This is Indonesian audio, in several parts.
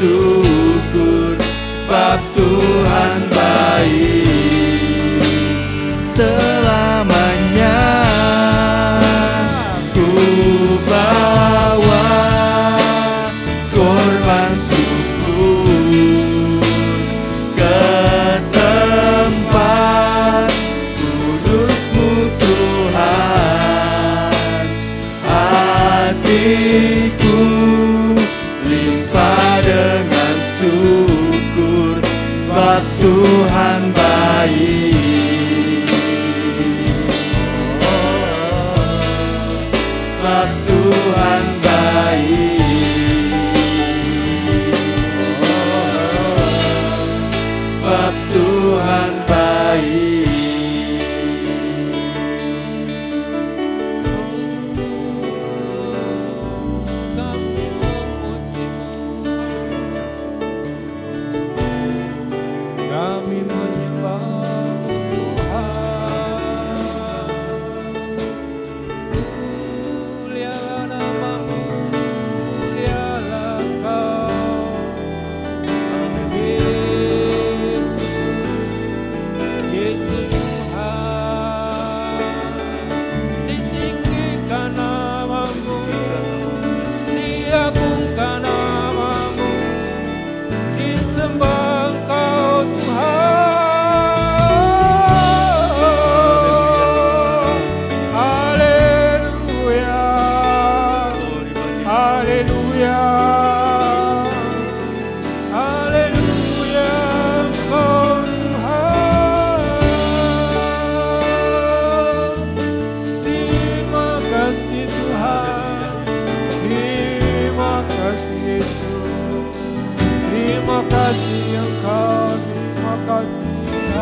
syukur, sebab Tuhan baik selamanya. Ku bawa korban syukur ke tempat kudus-Mu Tuhan. Hatiku limpah dengan syukur, sebab Tuhan baik. Sebab Tuhan baik. Sebab Tuhan baik. Kami menyembah Tuhan. Mulialah nama-Mu, mulialah Engkau. Yesus Tuhan. Ditinggikan nama-Mu, diagungkan nama-Mu, disembah Engkau Tuhan. Haleluya, haleluya, haleluya, Engkau Tuhan. Terima kasih Tuhan, terima kasih Yesus, terima kasih Engkau, terima kasih.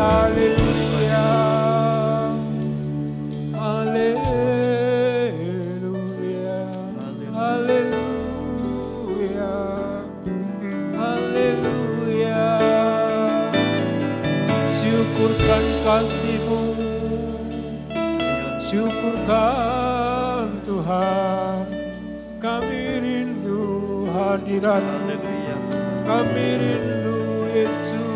Haleluya, haleluya, haleluya, haleluya. Syukurkan kasih-Mu, syukurkan Tuhan. Kami rindu hadirat-Mu, kami rindu Yesus.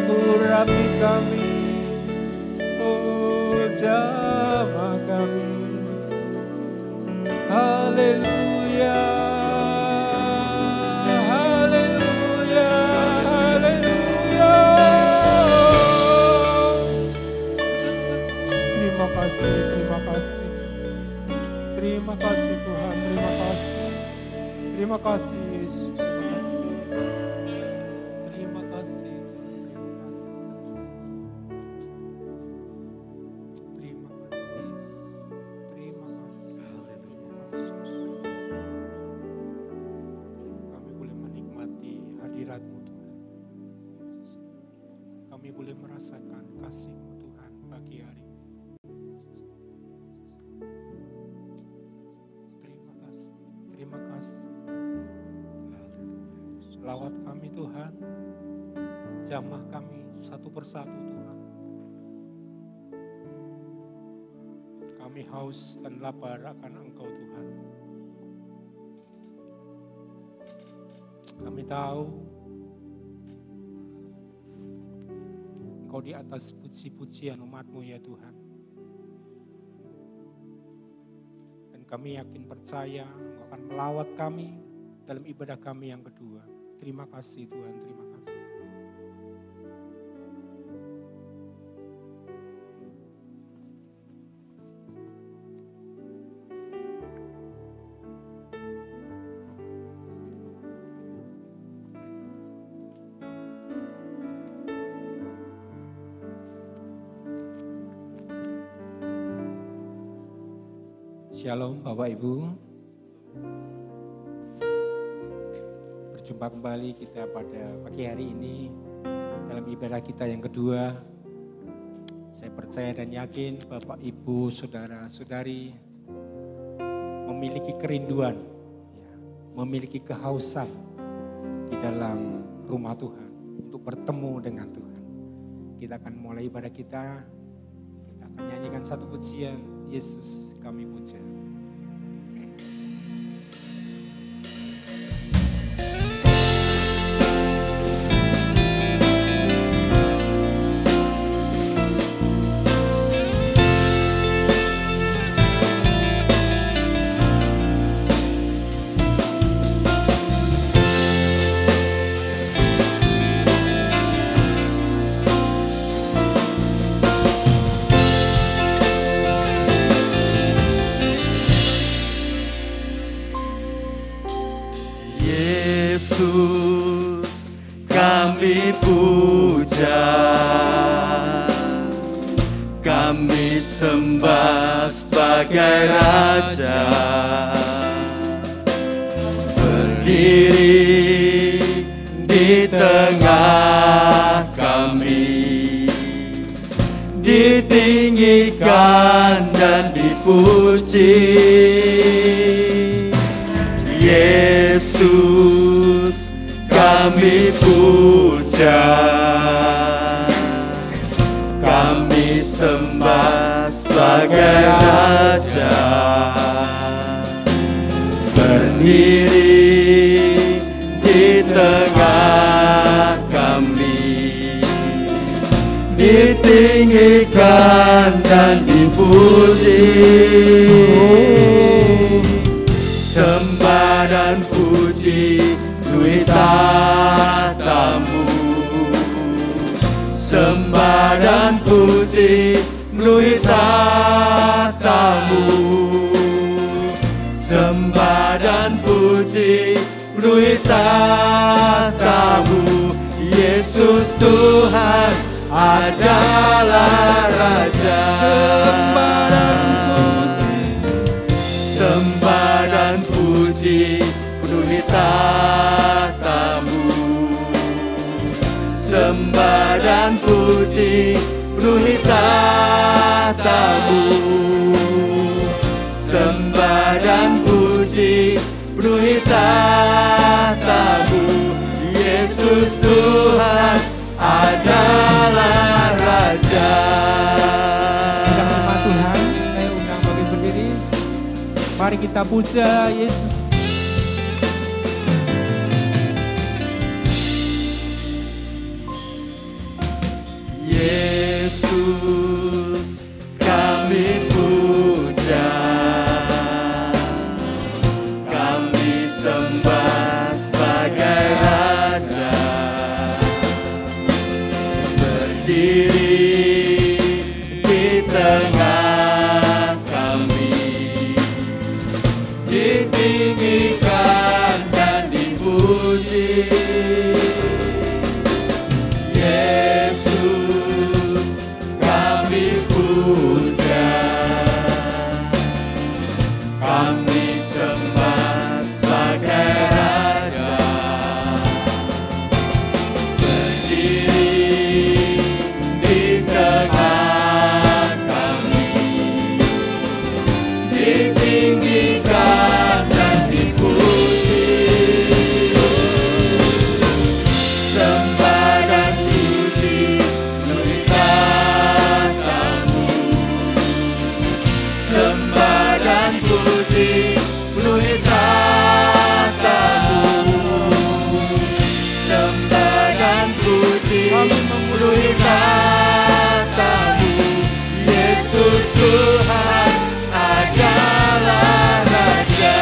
Urapi kami, oh jamah kami. Haleluya, haleluya, haleluya. Terima kasih, terima kasih. Terima kasih Tuhan, terima kasih. Terima kasih Yesus, terima kasih. Terima kasih. Terima kasih. Terima kasih. Terima kasih. Kami boleh menikmati hadirat-Mu Tuhan. Kami boleh merasakan kasih-Mu Tuhan pagi hari ini. Terima kasih. Terima kasih. Lawat kami Tuhan. Jamah kami satu persatu Tuhan. Kami haus dan lapar akan Engkau Tuhan. Kami tahu Engkau di atas puji-pujian umat-Mu ya Tuhan. Dan kami yakin percaya Engkau akan melawat kami dalam ibadah kami yang kedua. Terima kasih Tuhan, terima kasih. Shalom Bapak Ibu. Berjumpa kembali kita pada pagi hari ini dalam ibadah kita yang kedua. Saya percaya dan yakin Bapak Ibu, saudara-saudari memiliki kerinduan, memiliki kehausan di dalam rumah Tuhan untuk bertemu dengan Tuhan. Kita akan mulai ibadah kita akan nyanyikan satu pujian, Yesus kami puja. Yesus kami puja, kami sembah sebagai Raja. Berdiri di tengah kami, ditinggikan dan dipuji. Yesus kami puja, kami sembah sebagai Raja. Berdiri di tengah kami, ditinggikan dan dipuji. Sembah dan puji melalui tatamu, sembah dan puji melalui tatamu, sembah dan puji melalui tatamu. Yesus Tuhan adalah Raja. Sembah dan puji melalui tatamu, sembah dan puji melalui tatamu, sembah dan puji melalui tatamu. Yesus Tuhan adalah Raja. Sidang jemaat Tuhan, saya undang bagi berdiri. Mari kita puja Yesus. Yesus kami puja, kami sembah sebagai Raja. Berdiri di tengah kami, ditinggikan dan dipuji. Yesus kami puja, kami sembah sebagai Raja. Berdiri di tengah kami, ditinggikan dan dipuji. Sembah dan puji melalui tatamu, sembah dan puji melalui tatamu, sembah dan puji melalui tatamu. Yesus Tuhan adalah Raja.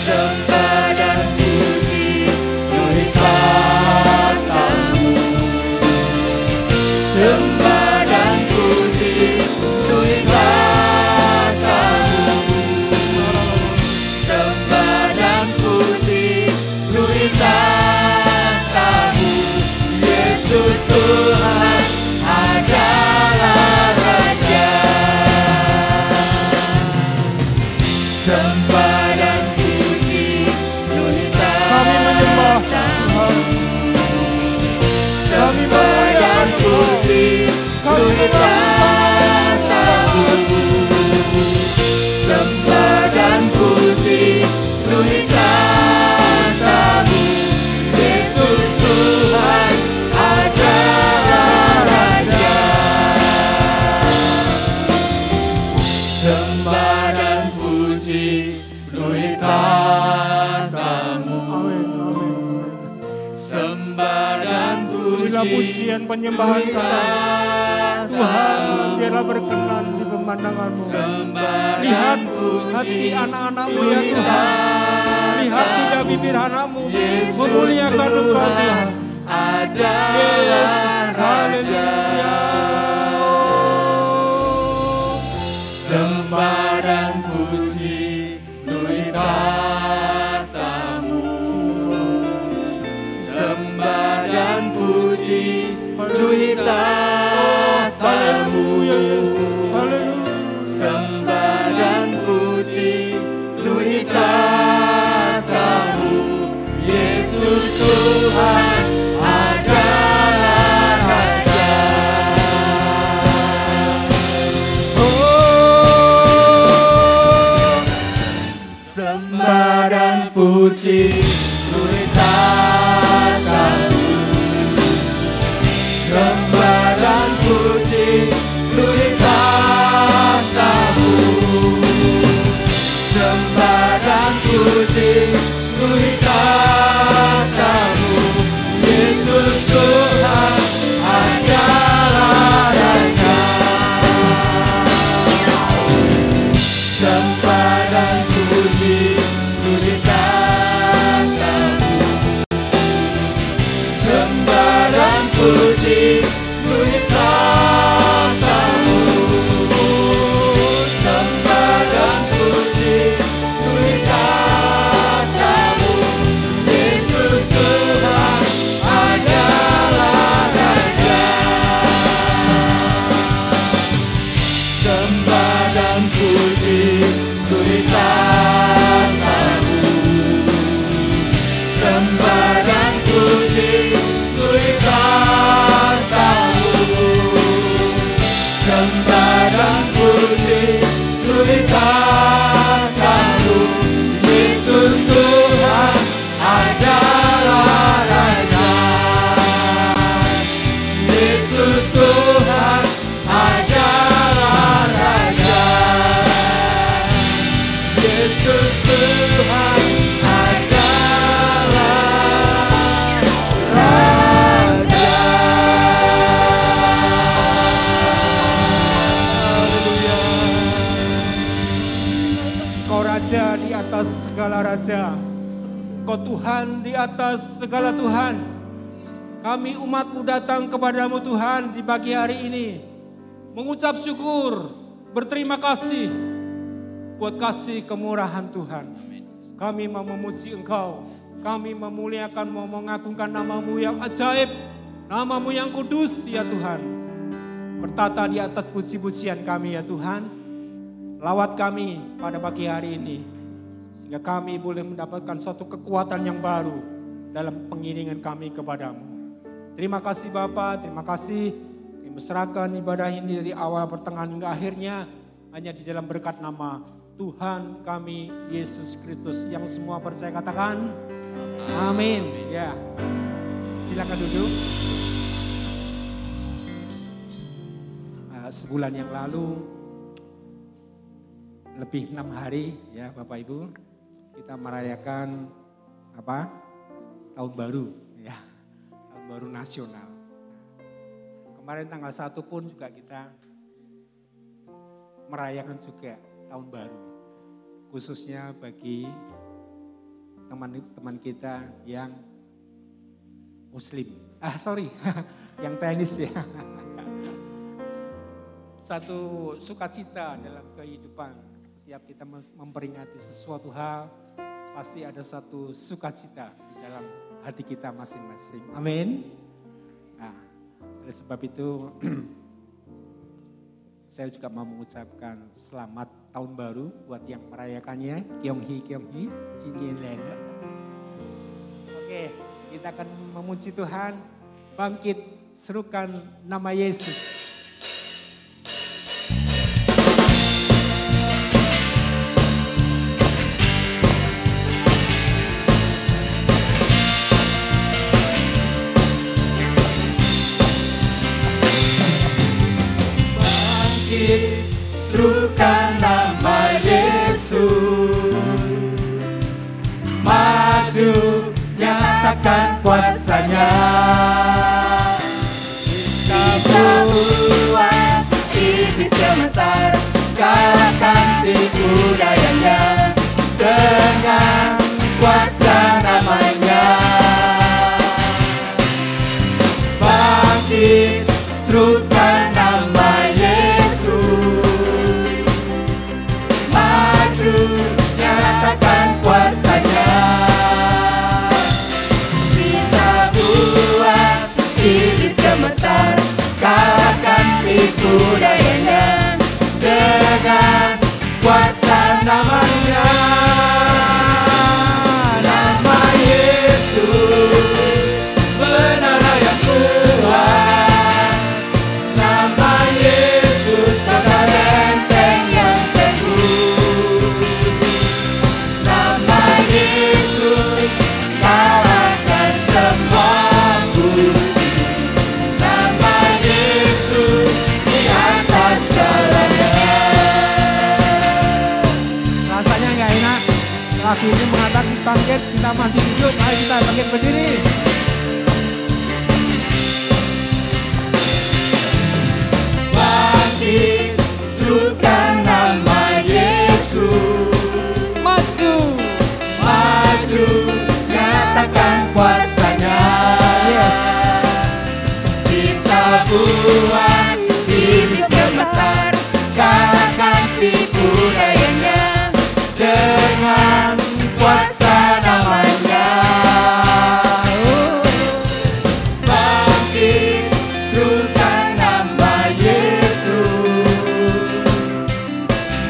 Sembah dan puji melalui tatamu, sembah dan puji melalui tatamu, sembah dan puji melalui tatamu. Yesus Tuhan adalah Raja. Sembah dan puji melalui tatamu, sembah dan puji melalui tatamu, sembah dan puji melalui tatamu. Yesus Tuhan adalah Raja. Sembah dan puji melalui tatamu, sembah dan Inilah puji pujian penyembahan kita. Tuhan, biarlah berkenan di pemandangan-Mu. sembah Lihat dan puji hati anak-anak-Mu ya Tuhan. Lihat lidah bibir anak-Mu Yesus memuliakan Engkau Tuhan. adalah Raja. Sembah dan puji melalui sembah dan puji turut tatamu. Sembah dan puji turut tatamu. Sembah dan puji turut tatamu. Yesus Tuhan adalah Raja. Sembah dan puji turut tatamu. Sembah dan puji turut tatamu. Sembah dan puji turut tatamu. Yesus Tuhan adalah Raja. Sembah dan puji turut tatamu. Sembah dan puji turut tatamu. Sembah dan puji turut tatamu. Yesus Tuhan adalah Raja. Yesus Tuhan adalah Raja. Yesus Tuhan adalah Raja. Haleluya. Kau Raja di atas segala Raja. Kau Tuhan di atas segala Tuhan. Kami umat-Mu datang kepadamu Tuhan di pagi hari ini. Mengucap syukur, berterima kasih buat kasih kemurahan Tuhan. Kami mau memuji Engkau. Kami memuliakan, mau mengagungkan nama-Mu yang ajaib. Nama-Mu yang kudus ya Tuhan. Bertata di atas puji-pujian kami ya Tuhan. Lawat kami pada pagi hari ini. Sehingga kami boleh mendapatkan suatu kekuatan yang baru dalam pengiringan kami kepadamu. Terima kasih Bapa, terima kasih. Kami serahkan ibadah ini dari awal, pertengahan hingga akhirnya. Hanya di dalam berkat nama Tuhan kami Yesus Kristus. Yang semua percaya katakan amin. Ya, silakan duduk. Sebulan yang lalu, lebih 6 hari ya Bapak Ibu, kita merayakan tahun baru ya, tahun baru nasional. Kemarin tanggal 1 pun juga kita merayakan juga tahun baru, khususnya bagi teman-teman kita yang Muslim. Yang Chinese ya. Satu sukacita dalam kehidupan. Setiap kita memperingati sesuatu hal, pasti ada satu sukacita di dalam hati kita masing-masing. Amin. Nah, oleh sebab itu saya juga mau mengucapkan selamat tahun baru buat yang merayakannya. Kyonghi, Sinienlele. Oke, kita akan memuji Tuhan. Bangkit, serukan nama Yesus. Serukan nama Yesus, maju nyatakan kuasanya. Kita buat iblis gemetar, kalahkan tipu dayanya dengan kuasa namanya. Bangkit, serukan nama nyatakan kuasanya. Kita buat iblis gemetar, kalahkan tipu dayanya dengan kuasa namanya. Nama Yesus benar yang Tuhan. Nama Yesus kata benteng yang teguh. Pagi ini mengatakan bangkit, kita masih hidup, mari kita bangkit berdiri. Bangkit, serukan nama Yesus. Maju, Maju, nyatakan kuasanya. yes. Kita buat iblis gemetar, kalahkan tipu dayanya dengan kuasa namanya. Bangkit, serukan nama Yesus.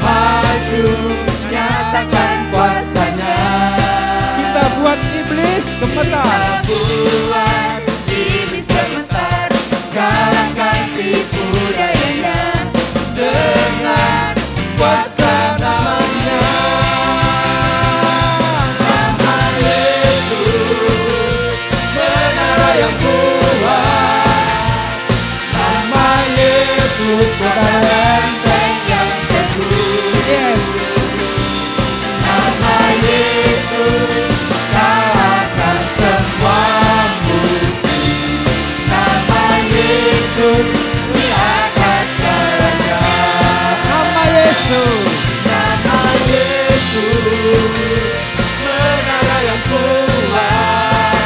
Maju, nyatakan kuasanya. Kita buat iblis gemetar. Buat iblis gemetar, kalahkan tipu dayanya dengan kuasa namanya. Nama Yesus, menara yang kuat. Nama Yesus, kota benteng yang teguh. Yes. Nama Yesus, kalahkan semua musuh. Nama Yesus, di atas segalanya. Nama Yesus. Nama Yesus, menara yang kuat.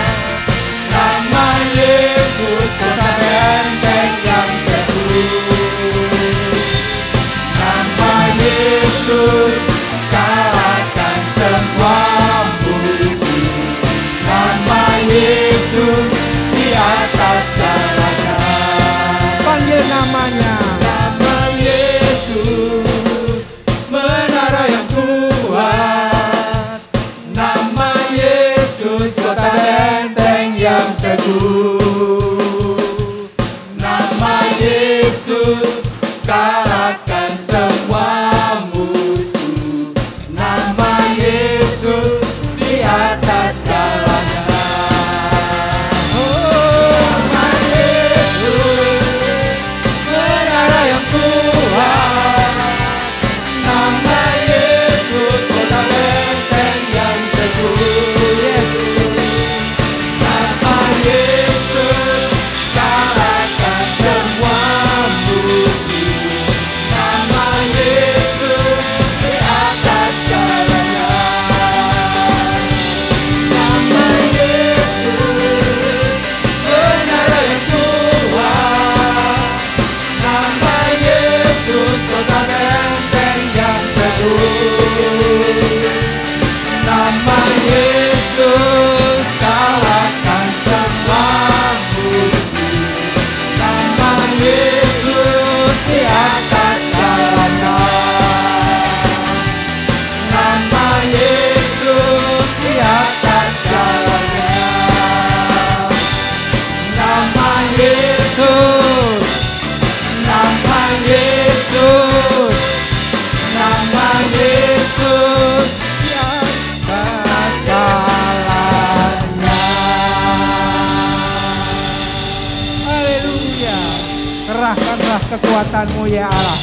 Nama Yesus, kota benteng yang teguh. Nama Yesus, kalahkan semua musuh. Nama Yesus, di atas segalanya. Panggil namanya. Nama Yesus, menara yang kuat. Nama Yesus, kota benteng yang teguh. Nama Yesus, kalahkan semua musuh. Nama Yesus, di atas segalanya. Nama Yesus, menara yang kuat. Nama Yesus, kota benteng yang teguh. Yes. Nama Yesus, kalahkan semua musuh. Nama Yesus, di atas segalanya. Nama Yesus, menara yang kuat. Nama Yesus, kota benteng yang teguh. Nama Yesus, kalahkan semua musuh. Nama Yesus, di atas segalanya. Nama Yesus, di atas segalanya. Nama Yesus, nama Yesus, nama Yesus, di atas segalanya. Haleluya. Kerahkanlah kekuatanmu ya Allah.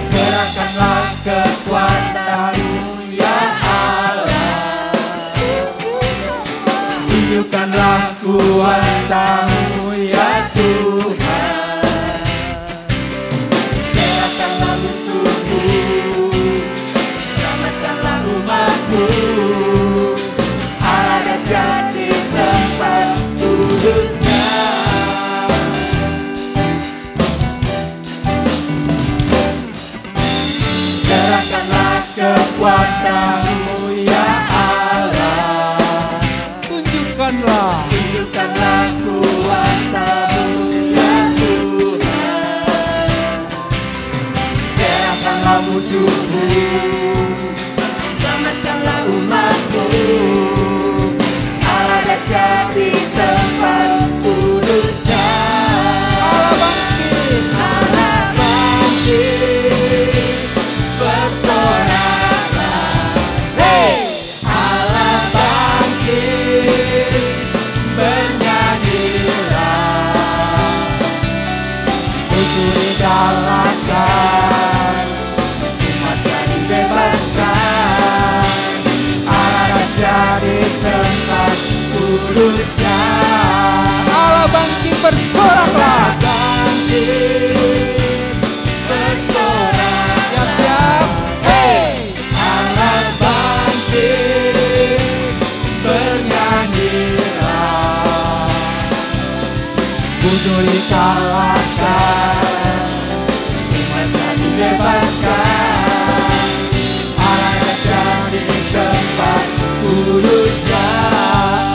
Gerakkanlah kekuatanmu ya Allah. Tunjukkanlah kuasa-Mu ya Tuhan. Serahkanlah musuhmu, selamatkanlah umat-Mu. Allah dahsyat di tempat kudus-Nya. Gerakkanlah kekuatan-Mu ya Allah. Tunjukkanlah. Tunjukkanlah kuasa-Mu ya Tuhan. Serahkanlah musuh-Mu, selamatkanlah umat-Mu. Allah dahsyat di tempat kudus-Nya. Allah bangkit. Allah bangkit. musuh dikalahkan, umatnya dibebaskan, Allah raja di tempat kudusnya. Allah bangkit bersoraklah. Bangkit bersorak. Siap-siap. Hey. Allah bangkit bernyanyilah. Musuh dikalahkan, umatnya dibebaskan, Allah raja di tempat kudusnya.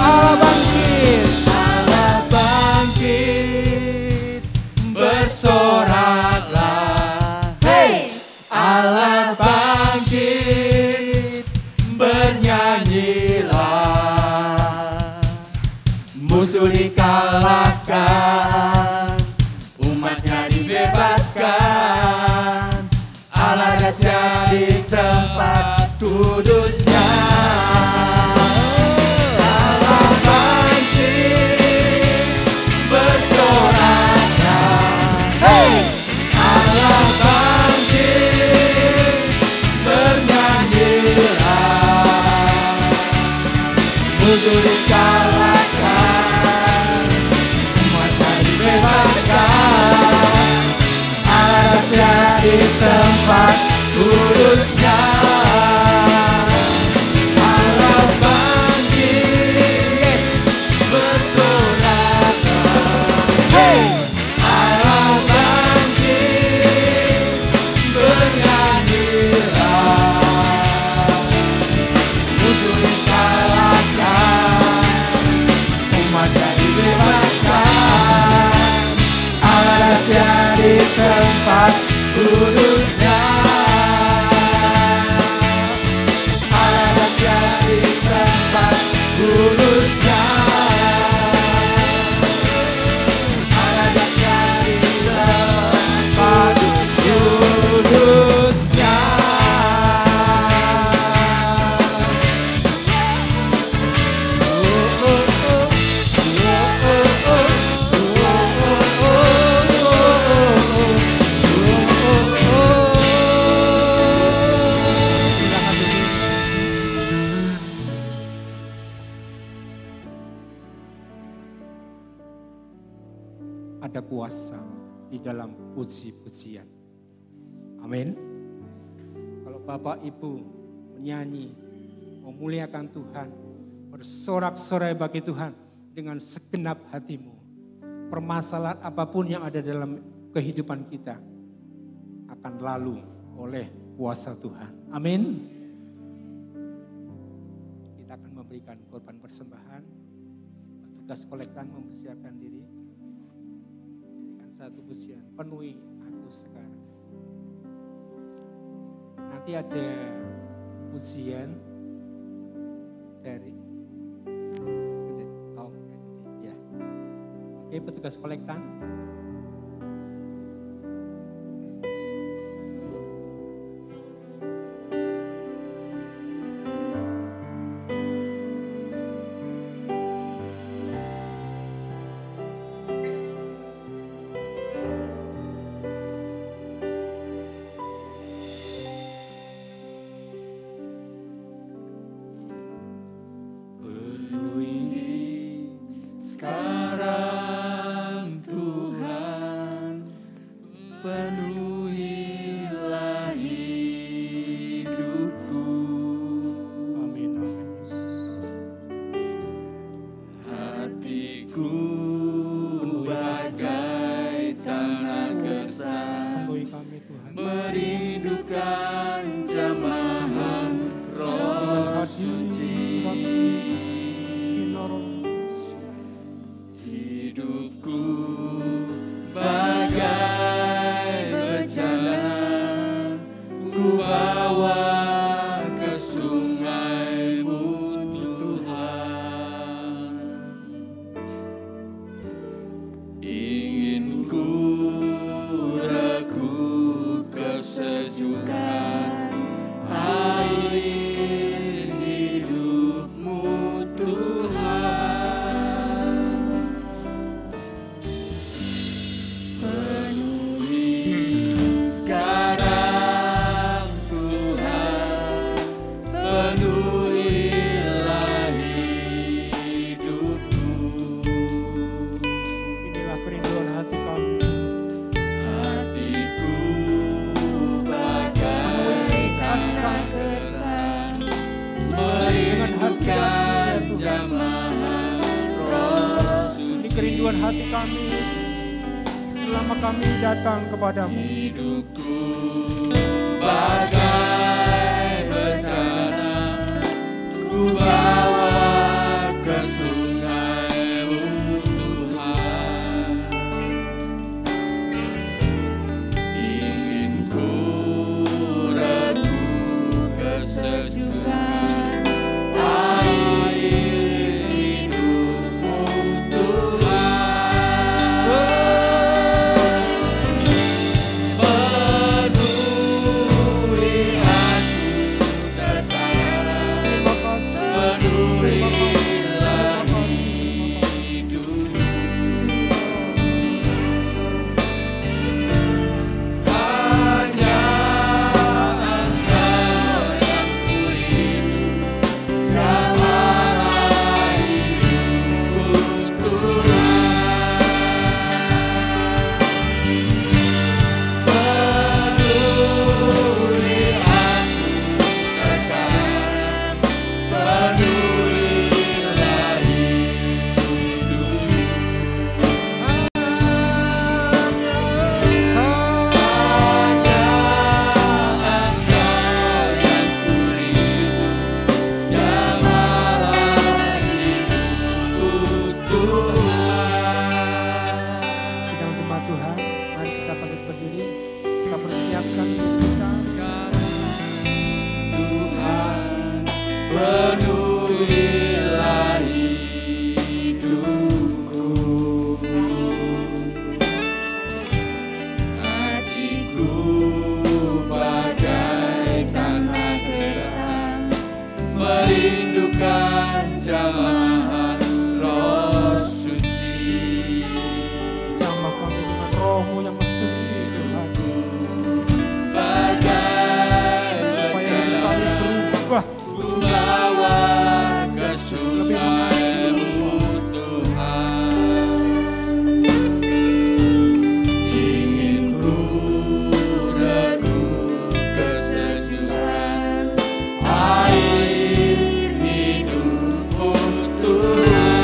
Allah bangkit. Allah bangkit bersoraklah. Hey! Allah bangkit bernyanyilah. Musuh dikalahkan, umatnya dibebaskan, Allah dahsyat di tempat kudusnya. Allah bangkit bersoraklah. Hey! Allah bangkit bernyanyilah. Musuh dikalahkan, umatnya dibebaskan, Allah dahsyat di tempat kudusnya. Allah bangkit bersoraklah. Hey! Allah bangkit bernyanyilah. Musuh dikalahkan, umatnya dibebaskan, Allah dahsyat di tempat kudusnya. Allah dahsyat di tempat kudusnya. Allah dahsyat di tempat kudusnya. Ada kuasa di dalam puji-pujian. Amin. Kalau Bapak Ibu menyanyi, memuliakan Tuhan, bersorak-sorai bagi Tuhan dengan segenap hatimu, permasalahan apapun yang ada dalam kehidupan kita akan lalu oleh kuasa Tuhan. Amin. Kita akan memberikan korban persembahan. Petugas kolektan mempersiapkan diri. Satu pujian, penuhi aku sekarang. Nanti ada pujian dari ya. Oke, petugas kolektan. Sekarang Tuhan, penuhilah hidupku. Amin. Hatiku bagai tanah gersang, Penuhi kami Tuhan. merindukan jamahan Roh Suci. Hidupku bagai bejana, ku bawa ke sungai-Mu Tuhan. Ingin ku regu ke hati kami selama kami datang kepadamu. Hidupku bagai bencana, ku bawa ke sungai-Mu Tuhan. Ingin ku regu kesejukan air hidup-Mu Tuhan. Penuhi aku sekarang, penuhilah hidupku. Hanya Engkau yang kurindu, jamalah hidupku Tuhan. Penuhi aku sekarang, penuhilah hidupku. Hanya Engkau yang kurindu, jamalah hidupku Tuhan. Sidang jemaat Tuhan, mari kita bangkit berdiri. Kita persiapkan hidup kita. Tuhan, penuhilah hidupku. Hatiku bagai tanah gersam, merindukan jamaah Roh Suci. Jamah kami dengan Roh-Mu yang suci Tuhan. Bagai Supaya kami bencana, berubah ku bawa ke sungai-Mu Tuhan. Ingin ku regu kesejukan air hidup-Mu Tuhan.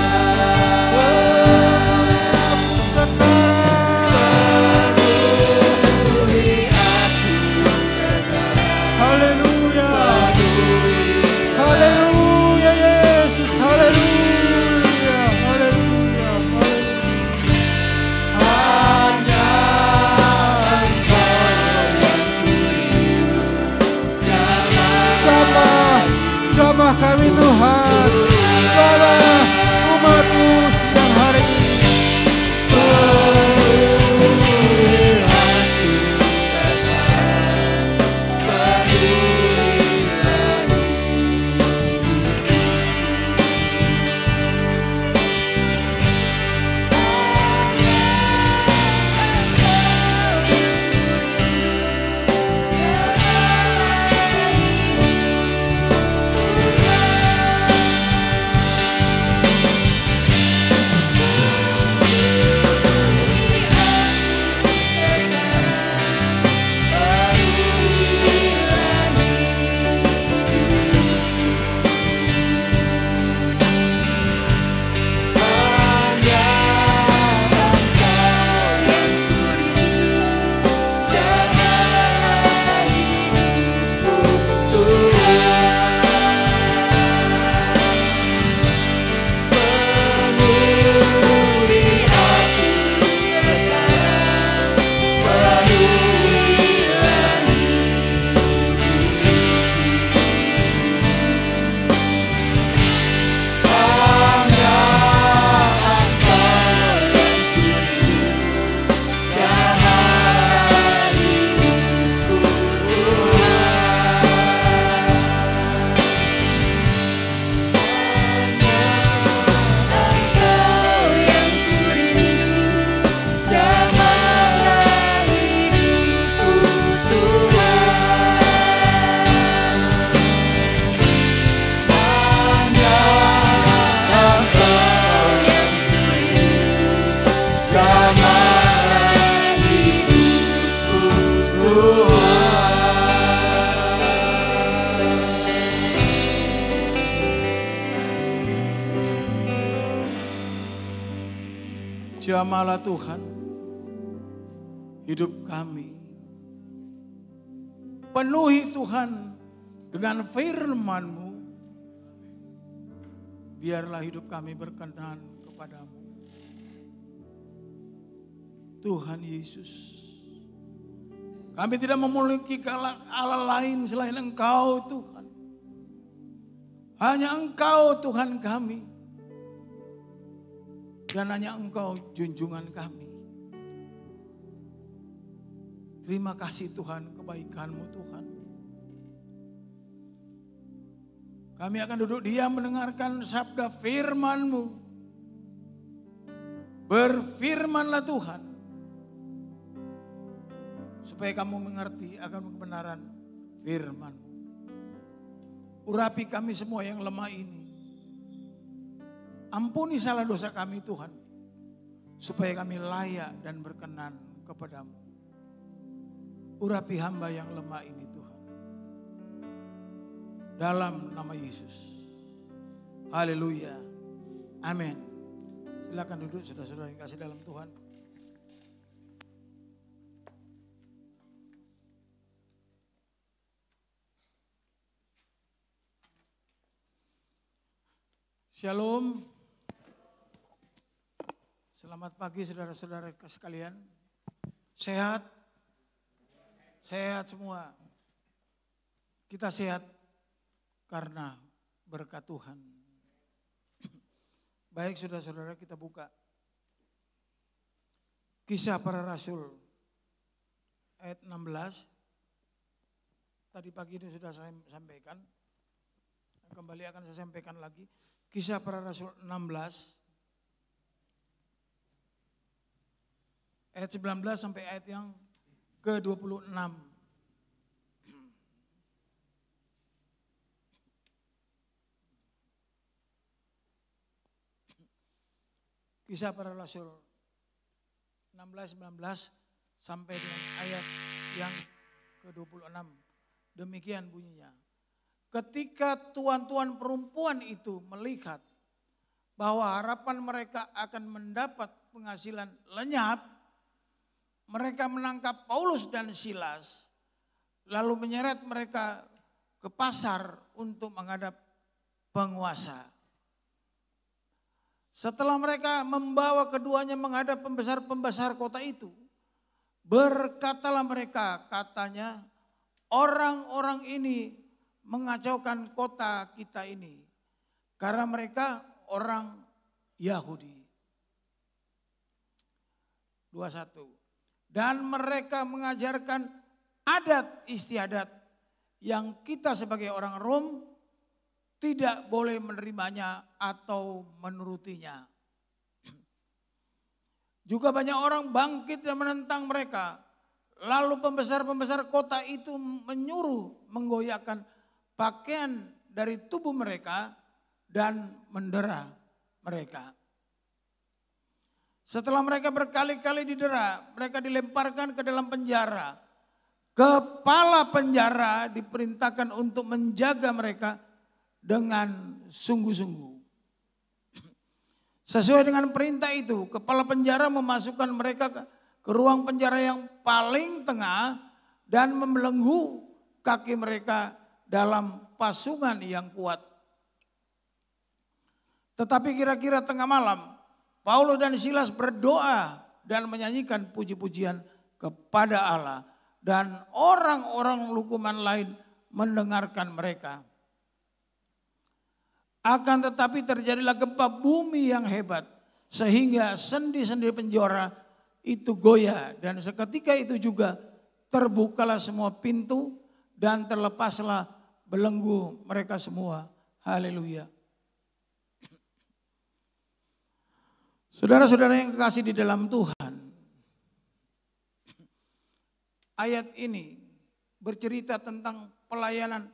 Jamalah Tuhan hidup kami. Penuhi Tuhan dengan firman-Mu. Biarlah hidup kami berkenan kepadamu. Tuhan Yesus. Kami tidak memiliki Allah lain selain Engkau Tuhan. Hanya Engkau Tuhan kami. Dan hanya Engkau junjungan kami. Terima kasih Tuhan, kebaikan-Mu Tuhan. Kami akan duduk diam mendengarkan sabda firman-Mu. Berfirmanlah Tuhan. Supaya kamu mengerti akan kebenaran firman-Mu. Urapi kami semua yang lemah ini. Ampuni salah dosa kami Tuhan. Supaya kami layak dan berkenan kepadamu. Urapi hamba yang lemah ini Tuhan. Dalam nama Yesus. Haleluya. Amin. Silakan duduk saudara-saudara yang kasih dalam Tuhan. Shalom. Selamat pagi saudara-saudara sekalian. Sehat? Sehat semua. Kita sehat karena berkat Tuhan. Baik saudara-saudara, kita buka Kisah Para Rasul ayat 16. Tadi pagi itu sudah saya sampaikan. Kembali akan saya sampaikan lagi. Kisah Para Rasul 16 ayat 19 sampai ayat yang ke-26. Kisah Para Rasul 16, 19 sampai dengan ayat yang ke-26. Demikian bunyinya. Ketika tuan-tuan perempuan itu melihat bahwa harapan mereka akan mendapat penghasilan lenyap, mereka menangkap Paulus dan Silas, lalu menyeret mereka ke pasar untuk menghadap penguasa. Setelah mereka membawa keduanya menghadap pembesar-pembesar kota itu, berkatalah mereka, katanya, orang-orang ini mengacaukan kota kita ini karena mereka orang Yahudi. 21. Dan mereka mengajarkan adat istiadat yang kita sebagai orang Rom tidak boleh menerimanya atau menurutinya. Juga banyak orang bangkit dan menentang mereka. Lalu pembesar-pembesar kota itu menyuruh menggoyahkan pakaian dari tubuh mereka dan mendera mereka. Setelah mereka berkali-kali didera, mereka dilemparkan ke dalam penjara. Kepala penjara diperintahkan untuk menjaga mereka dengan sungguh-sungguh. Sesuai dengan perintah itu, kepala penjara memasukkan mereka ke ruang penjara yang paling tengah dan membelenggu kaki mereka dalam pasungan yang kuat. Tetapi kira-kira tengah malam, Paulus dan Silas berdoa dan menyanyikan puji-pujian kepada Allah. Dan orang-orang hukuman lain mendengarkan mereka. Akan tetapi terjadilah gempa bumi yang hebat. Sehingga sendi-sendi penjara itu goyah. Dan seketika itu juga terbukalah semua pintu dan terlepaslah belenggu mereka semua. Haleluya. Saudara-saudara yang kekasih di dalam Tuhan. Ayat ini bercerita tentang pelayanan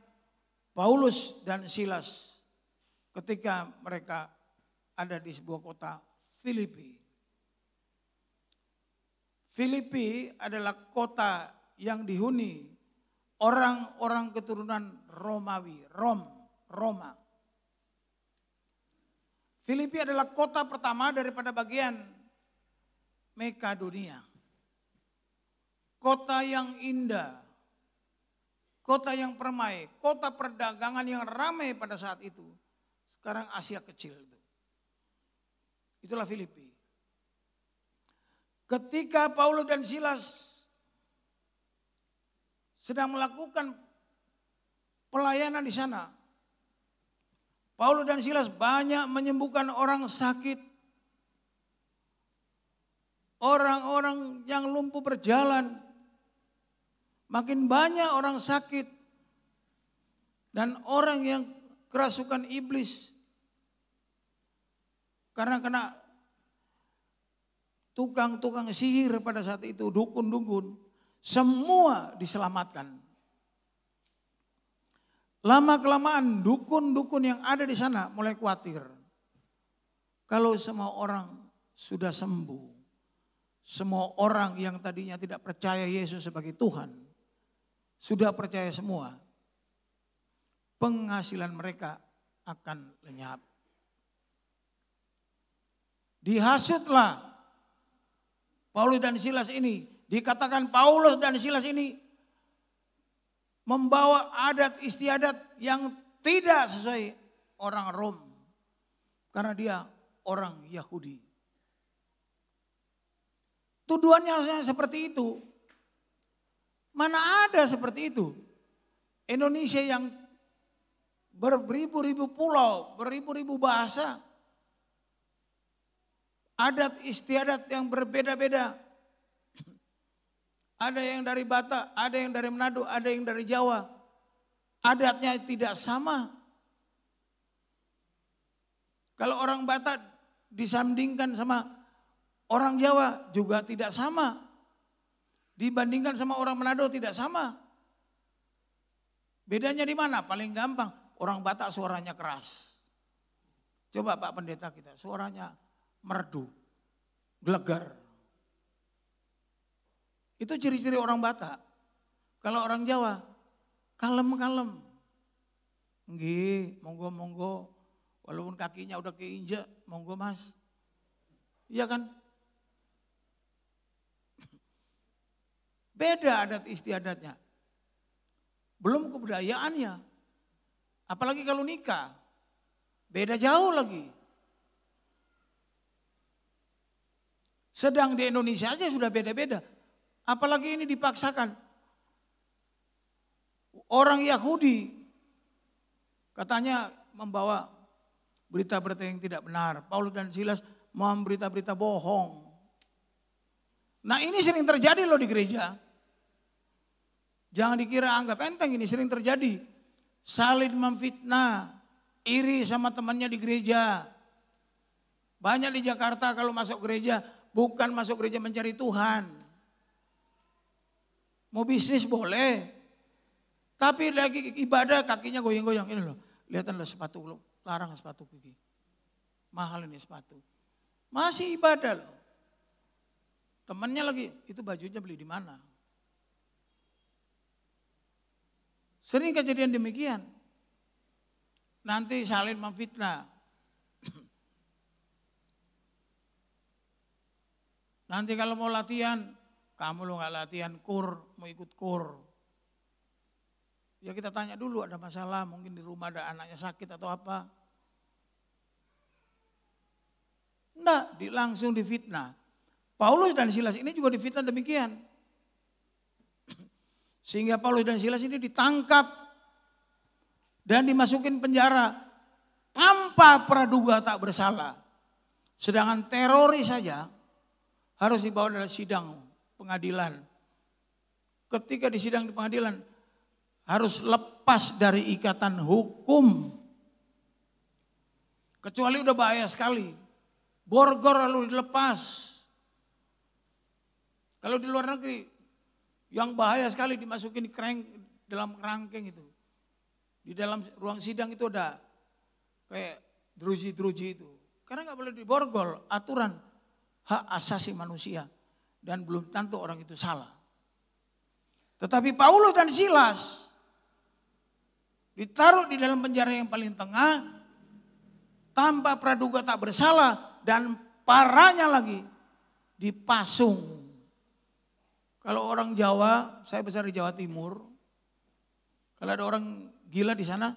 Paulus dan Silas ketika mereka ada di sebuah kota Filipi. Filipi adalah kota yang dihuni orang-orang keturunan Romawi, Roma. Filipi adalah kota pertama daripada bagian Makedonia. Kota yang indah, kota yang permai, kota perdagangan yang ramai pada saat itu. Sekarang Asia kecil itu. Itulah Filipi. Ketika Paulus dan Silas sedang melakukan pelayanan di sana, Paulus dan Silas banyak menyembuhkan orang sakit, orang-orang yang lumpuh berjalan, makin banyak orang sakit, dan orang yang kerasukan iblis karena kena tukang-tukang sihir pada saat itu, dukun-dukun, semua diselamatkan. Lama-kelamaan dukun-dukun yang ada di sana mulai khawatir. Kalau semua orang sudah sembuh, semua orang yang tadinya tidak percaya Yesus sebagai Tuhan, sudah percaya semua, penghasilan mereka akan lenyap. Dihasutlah Paulus dan Silas ini, dikatakan Paulus dan Silas ini membawa adat istiadat yang tidak sesuai orang Rom. Karena dia orang Yahudi. Tuduhannya seperti itu. Mana ada seperti itu. Indonesia yang beribu-ribu pulau, beribu-ribu bahasa. Adat istiadat yang berbeda-beda. Ada yang dari Batak, ada yang dari Manado, ada yang dari Jawa. Adatnya tidak sama. Kalau orang Batak disandingkan sama orang Jawa juga tidak sama. Dibandingkan sama orang Manado tidak sama. Bedanya di mana? Paling gampang, orang Batak suaranya keras. Coba Pak Pendeta kita, suaranya merdu, gelegar. Itu ciri-ciri orang Batak. Kalau orang Jawa, kalem-kalem. Nggih, monggo-monggo. Walaupun kakinya udah keinjak, monggo Mas. Iya kan? Beda adat istiadatnya. Belum kebudayaannya. Apalagi kalau nikah. Beda jauh lagi. Sedang di Indonesia aja sudah beda-beda. Apalagi ini dipaksakan. Orang Yahudi katanya membawa berita-berita yang tidak benar. Paulus dan Silas mau berita-berita bohong. Nah ini sering terjadi loh di gereja. Jangan dikira anggap enteng, ini sering terjadi. Saling memfitnah, iri sama temannya di gereja. Banyak di Jakarta kalau masuk gereja, bukan masuk gereja mencari Tuhan. Mau bisnis boleh. Tapi lagi ibadah kakinya goyang-goyang. Ini loh, lihatanlah sepatu, larang sepatu gigi. Mahal ini sepatu. Masih ibadah loh. Temannya lagi, itu bajunya beli di mana? Sering kejadian demikian. Nanti saling memfitnah. Nanti kalau mau latihan, kamu lo gak latihan kur, mau ikut kur. Ya kita tanya dulu, ada masalah, mungkin di rumah ada anaknya sakit atau apa. Enggak, langsung difitnah. Paulus dan Silas ini juga difitnah demikian. Sehingga Paulus dan Silas ini ditangkap dan dimasukin penjara tanpa praduga tak bersalah. Sedangkan teroris saja harus dibawa dalam sidang pengadilan. Ketika di sidang di pengadilan harus lepas dari ikatan hukum. Kecuali udah bahaya sekali. Borgor lalu dilepas. Kalau di luar negeri yang bahaya sekali dimasukin dalam kerangkeng itu. Di dalam ruang sidang itu ada kayak druji-druji itu. Karena nggak boleh diborgol, aturan hak asasi manusia. Dan belum tentu orang itu salah. Tetapi Paulus dan Silas ditaruh di dalam penjara yang paling tengah tanpa praduga tak bersalah, dan parahnya lagi dipasung. Kalau orang Jawa, saya besar di Jawa Timur. Kalau ada orang gila di sana,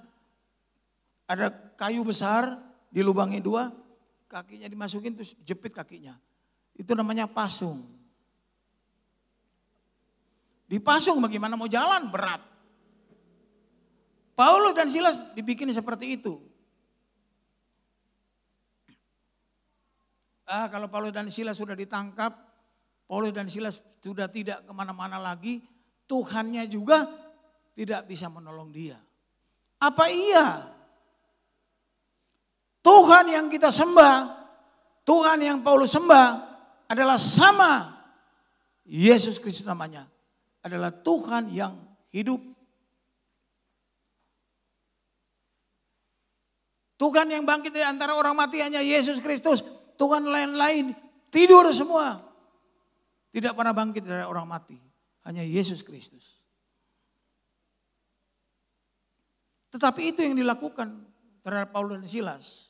ada kayu besar, dilubangi 2, kakinya dimasukin terus jepit kakinya. Itu namanya pasung. Dipasung bagaimana mau jalan, berat. Paulus dan Silas dibikin seperti itu. Kalau Paulus dan Silas sudah ditangkap, Paulus dan Silas sudah tidak kemana-mana lagi, Tuhannya juga tidak bisa menolong dia. Apa iya? Tuhan yang kita sembah, Tuhan yang Paulus sembah adalah sama. Yesus Kristus namanya. Adalah Tuhan yang hidup. Tuhan yang bangkit dari antara orang mati hanya Yesus Kristus. Tuhan lain-lain tidur semua. Tidak pernah bangkit dari orang mati. Hanya Yesus Kristus. Tetapi itu yang dilakukan terhadap Paulus dan Silas.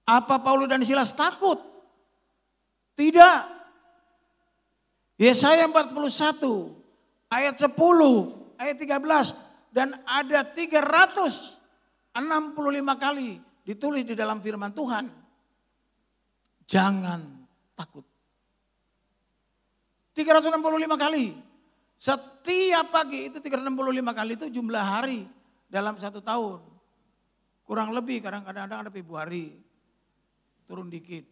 Apa Paulus dan Silas takut? Tidak. Yesaya 41 ayat 10, ayat 13. Dan ada 365 kali ditulis di dalam firman Tuhan. Jangan takut. 365 kali. Setiap pagi itu 365 kali itu jumlah hari dalam 1 tahun. Kurang lebih kadang-kadang ada Februari. Turun dikit.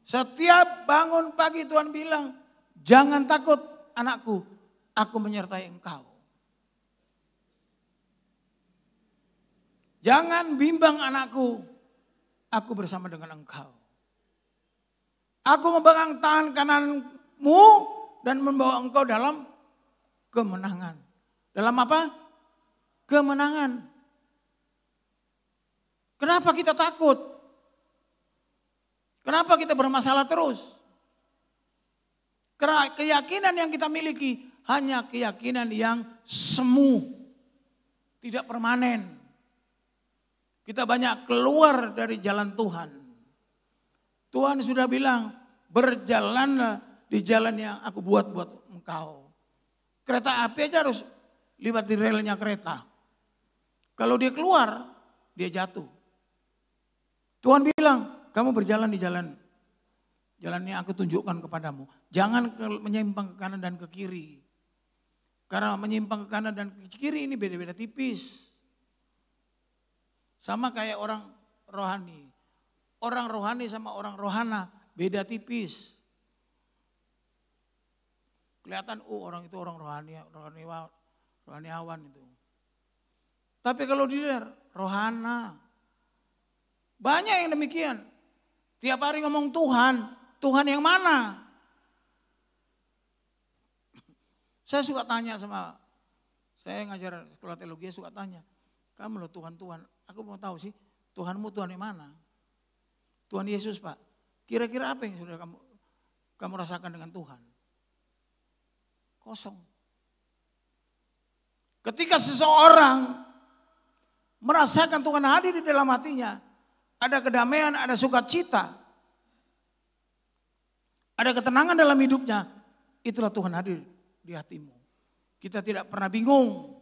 Setiap bangun pagi Tuhan bilang, jangan takut anakku, aku menyertai engkau. Jangan bimbang anakku, aku bersama dengan engkau. Aku memegang tangan kananmu dan membawa engkau dalam kemenangan. Dalam apa? Kemenangan. Kenapa kita takut? Kenapa kita bermasalah terus? Karena keyakinan yang kita miliki hanya keyakinan yang semu. Tidak permanen. Kita banyak keluar dari jalan Tuhan. Tuhan sudah bilang, berjalanlah di jalan yang aku buat buat engkau. Kereta api aja harus libat di relnya kereta. Kalau dia keluar, dia jatuh. Tuhan bilang, kamu berjalan di jalan yang aku tunjukkan kepadamu. Jangan menyimpang ke kanan dan ke kiri. Karena menyimpang ke kanan dan ke kiri ini beda-beda tipis. Sama kayak orang rohani. Orang rohani sama orang rohana beda tipis. Kelihatan orang itu orang rohaniawan itu. Tapi kalau dilihat rohana. Banyak yang demikian. Tiap hari ngomong Tuhan. Tuhan yang mana? Saya suka tanya saya ngajar sekolah teologi suka tanya. Kamu loh Tuhan. Aku mau tahu sih Tuhanmu Tuhan yang mana? Tuhan Yesus Pak. Kira-kira apa yang sudah kamu rasakan dengan Tuhan? Kosong. Ketika seseorang merasakan Tuhan hadir di dalam hatinya, ada kedamaian, ada sukacita, ada ketenangan dalam hidupnya, itulah Tuhan hadir di hatimu. Kita tidak pernah bingung,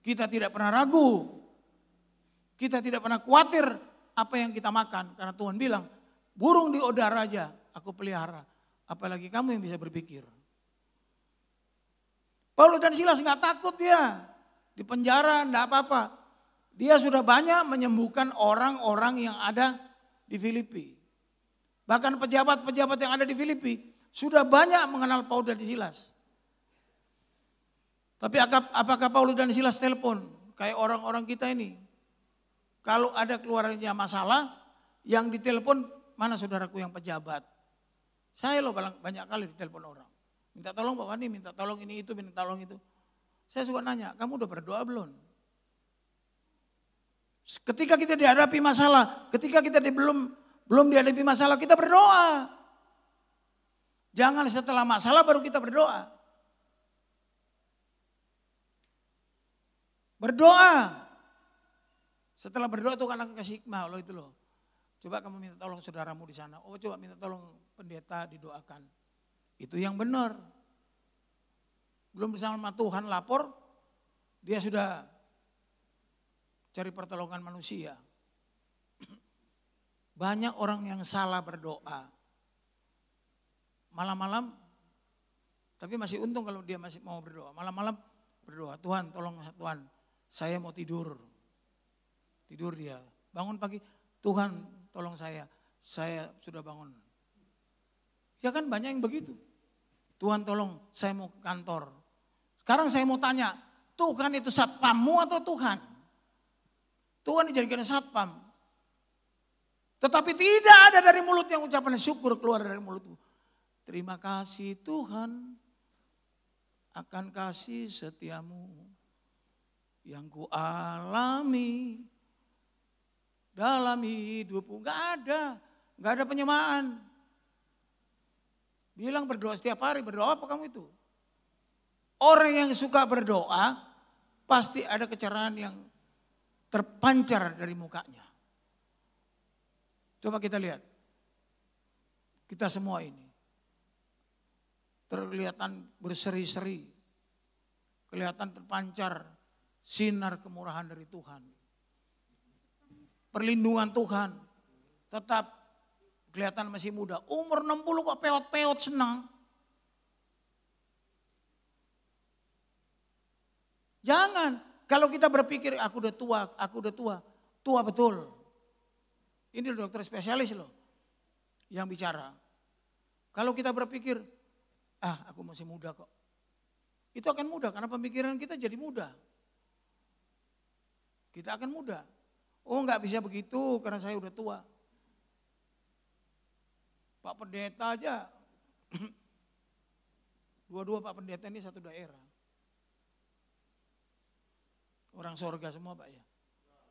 kita tidak pernah ragu, kita tidak pernah khawatir apa yang kita makan. Karena Tuhan bilang, burung di udara aja aku pelihara, apalagi kamu yang bisa berpikir. Paulus dan Silas nggak takut dia, di penjara enggak apa-apa. Dia sudah banyak menyembuhkan orang-orang yang ada di Filipi. Bahkan pejabat-pejabat yang ada di Filipi sudah banyak mengenal Paulus dan Silas. Tapi apakah Paulus dan Silas telepon? Kayak orang-orang kita ini. Kalau ada keluarnya masalah, yang ditelepon mana saudaraku yang pejabat. Saya loh banyak kali ditelepon orang. Minta tolong Pak Wandi, minta tolong ini itu, minta tolong itu. Saya suka nanya, kamu udah berdoa belum? Ketika kita dihadapi masalah, ketika kita belum dihadapi masalah, kita berdoa. Jangan setelah masalah baru kita berdoa. Berdoa. Setelah berdoa Tuhan akan kasih hikmah loh itu loh. Coba kamu minta tolong saudaramu di sana. Oh coba minta tolong pendeta didoakan. Itu yang benar. Belum bersama Tuhan lapor, dia sudah cari pertolongan manusia. Banyak orang yang salah berdoa. Malam-malam, tapi masih untung kalau dia masih mau berdoa. Malam-malam berdoa, Tuhan tolong Tuhan, saya mau tidur. Tidur dia, bangun pagi, Tuhan tolong saya sudah bangun. Ya kan banyak yang begitu. Tuhan tolong, saya mau ke kantor. Sekarang saya mau tanya, Tuhan itu satpammu atau Tuhan? Tuhan dijadikan satpam. Tetapi tidak ada dari mulut yang ucapan syukur keluar dari mulutmu. Terima kasih Tuhan akan kasih setiamu yang ku alami dalam hidupku. Gak ada penyemaan. Bilang berdoa setiap hari, berdoa apa kamu itu? Orang yang suka berdoa pasti ada kecerahan yang terpancar dari mukanya. Coba kita lihat. Kita semua ini. Terlihatan berseri-seri. Kelihatan terpancar sinar kemurahan dari Tuhan. Perlindungan Tuhan. Tetap kelihatan masih muda. Umur 60 kok peot-peot senang. Jangan. Kalau kita berpikir aku udah tua. Tua betul. Ini dokter spesialis loh yang bicara. Kalau kita berpikir, aku masih muda kok. Itu akan mudah karena pemikiran kita jadi muda. Kita akan muda. Oh nggak bisa begitu karena saya udah tua. Pak Pendeta aja, dua-dua Pak Pendeta ini satu daerah. Orang sorga semua Pak ya,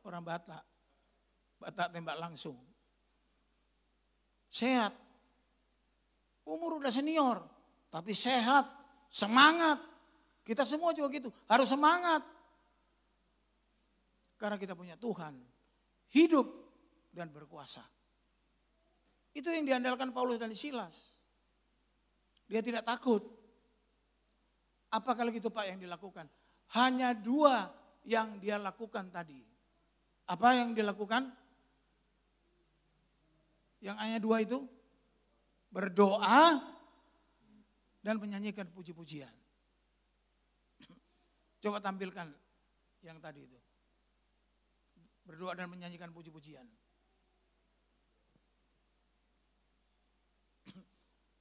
orang Batak. Batak tembak langsung. Sehat. Umur udah senior, tapi sehat, semangat. Kita semua juga gitu, harus semangat. Karena kita punya Tuhan, hidup dan berkuasa. Itu yang diandalkan Paulus dan Silas. Dia tidak takut. Apa kalau gitu Pak yang dilakukan? Hanya 2 yang dia lakukan tadi. Apa yang dilakukan? Yang hanya 2 itu? Berdoa dan menyanyikan puji-pujian. Coba tampilkan yang tadi itu. Berdoa dan menyanyikan puji-pujian.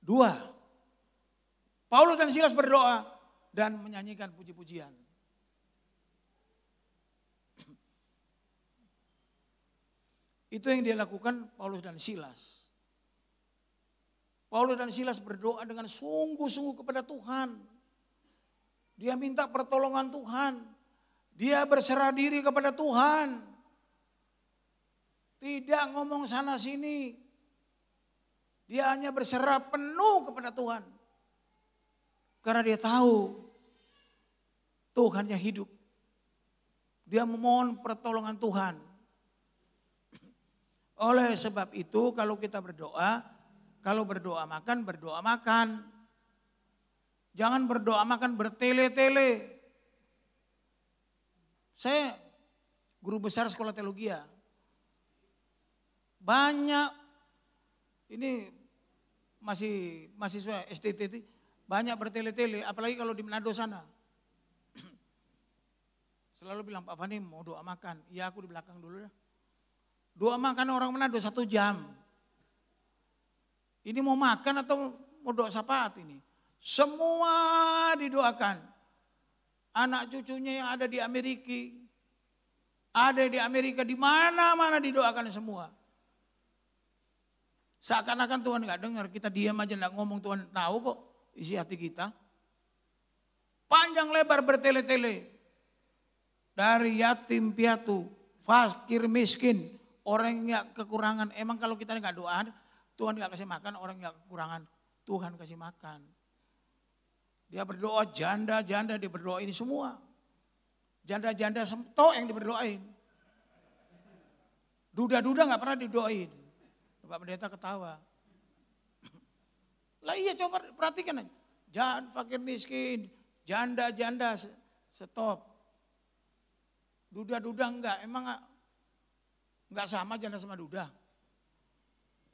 2. Paulus dan Silas berdoa dan menyanyikan puji-pujian. Itu yang dia lakukan Paulus dan Silas. Paulus dan Silas berdoa dengan sungguh-sungguh kepada Tuhan. Dia minta pertolongan Tuhan. Dia berserah diri kepada Tuhan. Tidak ngomong sana sini. Dia hanya berserah penuh kepada Tuhan. Karena dia tahu Tuhannya hidup. Dia memohon pertolongan Tuhan. Oleh sebab itu kalau kita berdoa, kalau berdoa makan. Jangan berdoa makan bertele-tele. Saya guru besar sekolah teologi. Banyak, ini masih mahasiswa STT, banyak bertele-tele, apalagi kalau di Manado sana. Selalu bilang, Pak Fani mau doa makan. Ya aku di belakang dulu ya. Doa makan orang Manado 1 jam. Ini mau makan atau mau doa syafaat ini? Semua didoakan. Anak cucunya yang ada di Amerika, di mana-mana didoakan semua. Seakan-akan Tuhan nggak dengar, kita diam aja nggak ngomong, Tuhan tahu kok isi hati kita. Panjang lebar bertele-tele. Dari yatim piatu, fakir miskin, orang yang kekurangan. Emang kalau kita nggak doa, Tuhan nggak kasih makan, orang yang kekurangan, Tuhan kasih makan. Dia berdoa janda-janda, dia berdoa ini semua. Janda-janda semua yang diberdoain. Duda-duda nggak pernah didoain. Bapak Pendeta ketawa. Lah iya coba perhatikan aja. Jangan fakir miskin, janda-janda stop. Duda-duda enggak, emang enggak sama janda sama duda.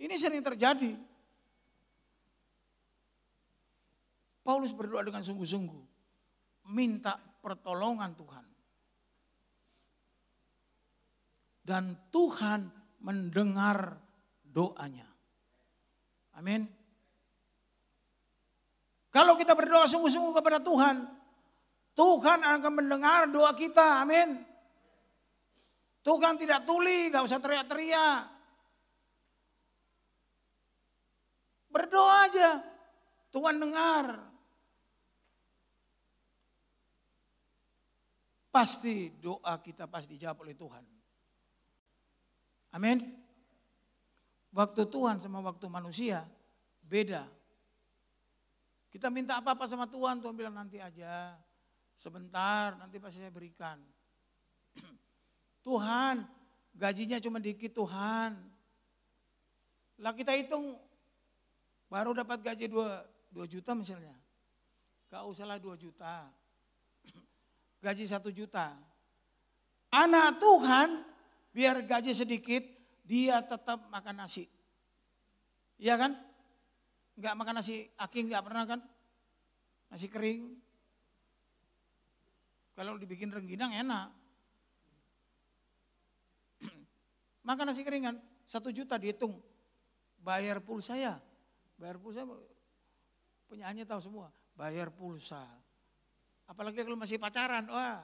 Ini sering terjadi. Paulus berdoa dengan sungguh-sungguh. Minta pertolongan Tuhan. Dan Tuhan mendengar doanya. Amin. Kalau kita berdoa sungguh-sungguh kepada Tuhan, Tuhan akan mendengar doa kita. Amin. Tuhan tidak tuli, gak usah teriak-teriak. Berdoa aja, Tuhan dengar. Pasti doa kita pasti dijawab oleh Tuhan. Amin. Waktu Tuhan sama waktu manusia beda. Kita minta apa-apa sama Tuhan, Tuhan bilang nanti aja. Sebentar, nanti pasti saya berikan. Tuhan, gajinya cuma dikit Tuhan. Lah kita hitung, baru dapat gaji 2 juta misalnya. Gak usahlah 2 juta. Gaji 1 juta. Anak Tuhan, biar gaji sedikit, dia tetap makan nasi. Iya kan? Enggak makan nasi aking, enggak pernah kan? Nasi kering. Kalau dibikin rengginang enak. Makan nasi kering kan, 1 juta dihitung. Bayar pulsa ya. Bayar pulsa, penyanyi tahu semua. Bayar pulsa. Apalagi kalau masih pacaran, wah.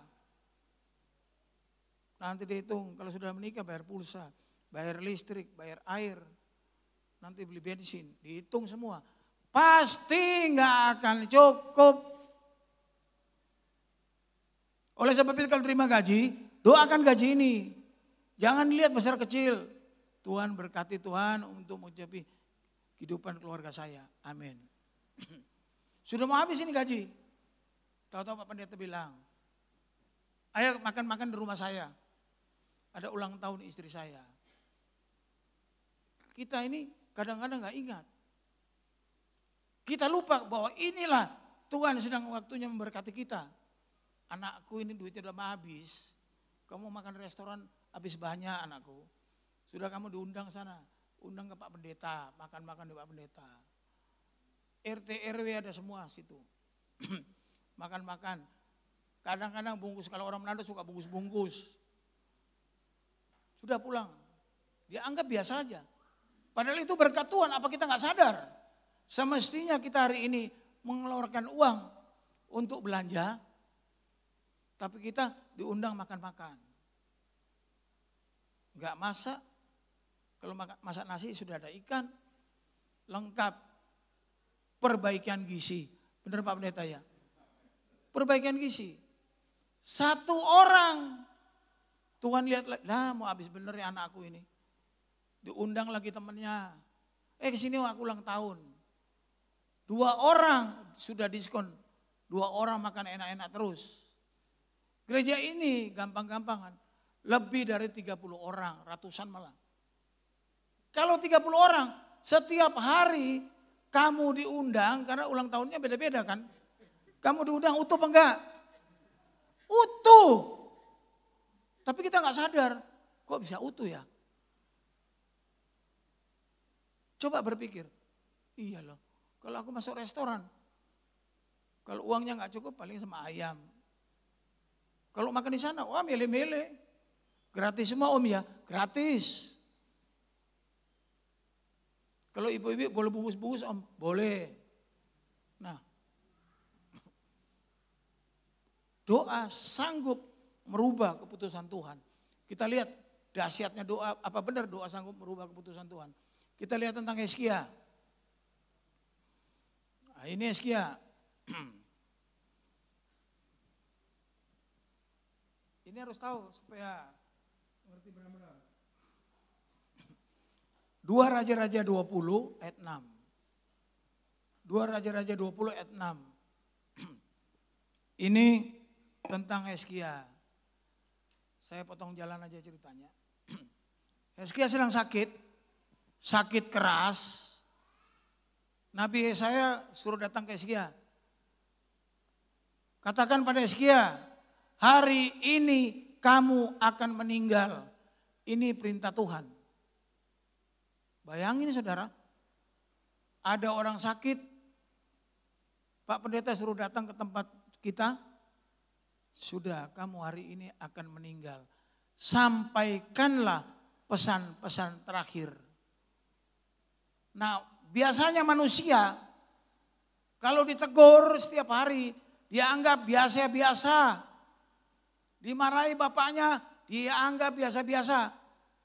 Nanti dihitung, kalau sudah menikah bayar pulsa. Bayar listrik, bayar air. Nanti beli bensin, dihitung semua. Pasti nggak akan cukup. Oleh sebab itu kalau terima gaji, doakan gaji ini. Jangan lihat besar kecil. Tuhan berkati Tuhan untuk mencapai kehidupan keluarga saya. Amin. Sudah mau habis ini gaji. Tahu-tahu Pak Pendeta bilang, ayo makan-makan di rumah saya. Ada ulang tahun istri saya. Kita ini kadang-kadang gak ingat. Kita lupa bahwa inilah Tuhan sedang waktunya memberkati kita. Anakku ini duitnya udah mau habis. Kamu makan restoran habis banyak anakku. Sudah kamu diundang sana. Undang ke Pak Pendeta. Makan-makan di Pak Pendeta. RT RW ada semua situ. Makan-makan. Kadang-kadang bungkus. Kalau orang Manado suka bungkus-bungkus. Sudah pulang. Dia anggap biasa aja. Padahal itu berkat Tuhan, apa kita nggak sadar? Semestinya kita hari ini mengeluarkan uang untuk belanja, tapi kita diundang makan-makan. Nggak masak, kalau masak nasi sudah ada ikan, lengkap. Perbaikan gizi, benar Pak Pendeta ya? Perbaikan gizi. 1 orang, Tuhan lihat, lah mau habis bener ya anakku ini. Diundang lagi temennya. Kesini aku ulang tahun. 2 orang sudah diskon. 2 orang makan enak-enak terus. Gereja ini gampang-gampangan. Lebih dari 30 orang, ratusan malah. Kalau 30 orang, setiap hari kamu diundang, karena ulang tahunnya beda-beda kan. Kamu diundang utuh apa enggak? Utuh. Tapi kita nggak sadar, kok bisa utuh ya? Coba berpikir, iya loh, kalau aku masuk restoran, kalau uangnya nggak cukup paling sama ayam. Kalau makan di sana, wah mele-mele, gratis semua om ya, gratis. Kalau ibu-ibu boleh bungkus-bungkus om, boleh. Nah, doa sanggup merubah keputusan Tuhan. Kita lihat dahsyatnya doa, apa benar doa sanggup merubah keputusan Tuhan. Kita lihat tentang Hizkia. Nah, ini Hizkia. Ini harus tahu supaya mengerti benar-benar. 2 Raja-Raja 20 ayat 6. 2 Raja-Raja 20 ayat 6. Ini tentang Hizkia. Saya potong jalan aja ceritanya. Hizkia sedang sakit. sakit keras, Nabi Yesaya suruh datang ke Hizkia. Katakan pada Hizkia, hari ini kamu akan meninggal. Ini perintah Tuhan. Bayangin saudara, ada orang sakit, Pak Pendeta suruh datang ke tempat kita, sudah kamu hari ini akan meninggal. Sampaikanlah pesan-pesan terakhir. Nah, biasanya manusia kalau ditegur setiap hari, dia anggap biasa-biasa. Dimarahi bapaknya, dia anggap biasa-biasa.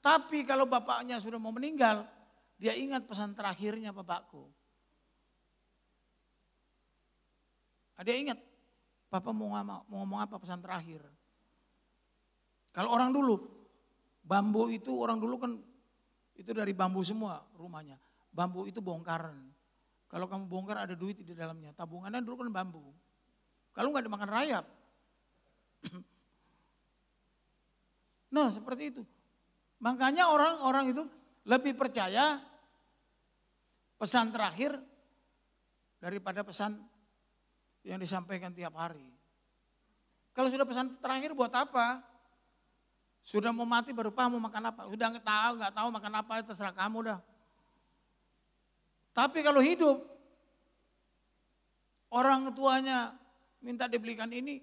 Tapi kalau bapaknya sudah mau meninggal, dia ingat pesan terakhirnya bapakku. Dia ingat, Papa mau ngomong apa pesan terakhir. Kalau orang dulu, bambu itu orang dulu kan itu dari bambu semua rumahnya. Bambu itu bongkaran. Kalau kamu bongkar ada duit di dalamnya. Tabungannya dulu kan bambu. Kalau nggak dimakan rayap. Nah seperti itu. Makanya orang-orang itu lebih percaya pesan terakhir daripada pesan yang disampaikan tiap hari. Kalau sudah pesan terakhir buat apa? Sudah mau mati baru paham mau makan apa. Sudah nggak tahu makan apa, terserah kamu dah. Tapi kalau hidup, orang tuanya minta dibelikan ini,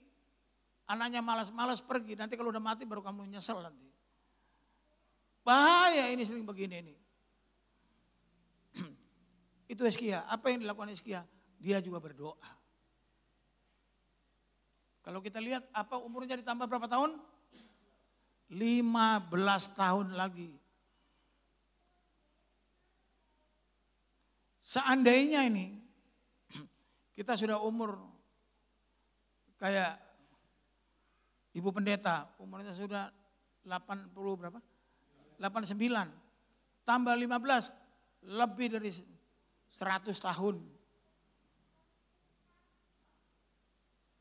anaknya malas-malas pergi. Nanti kalau udah mati baru kamu nyesel nanti. Bahaya ini sering begini ini. Itu Hizkia. Apa yang dilakukan Hizkia? Dia juga berdoa. Kalau kita lihat apa umurnya ditambah berapa tahun? 15 tahun lagi. Seandainya ini kita sudah umur kayak Ibu Pendeta, umurnya sudah 80 berapa? 89. Tambah 15, lebih dari 100 tahun.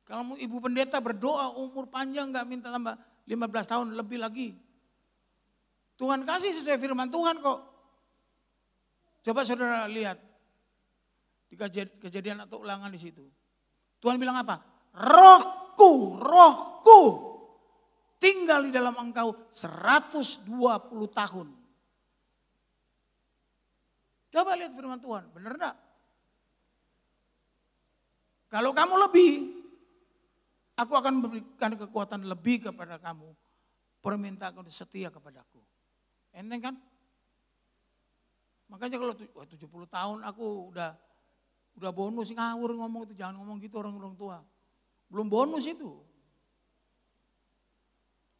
Kalau Ibu Pendeta berdoa umur panjang gak minta tambah 15 tahun lebih lagi. Tuhan kasih sesuai firman Tuhan kok. Coba saudara lihat di kejadian atau ulangan di situ. Tuhan bilang apa? Rohku tinggal di dalam engkau 120 tahun. Coba lihat firman Tuhan, benar enggak? Kalau kamu lebih, aku akan memberikan kekuatan lebih kepada kamu. Permintaan setia kepadaku. Enteng kan? Makanya kalau 70 tahun aku udah bonus ngawur ngomong itu. Jangan ngomong gitu orang-orang tua. Belum bonus itu.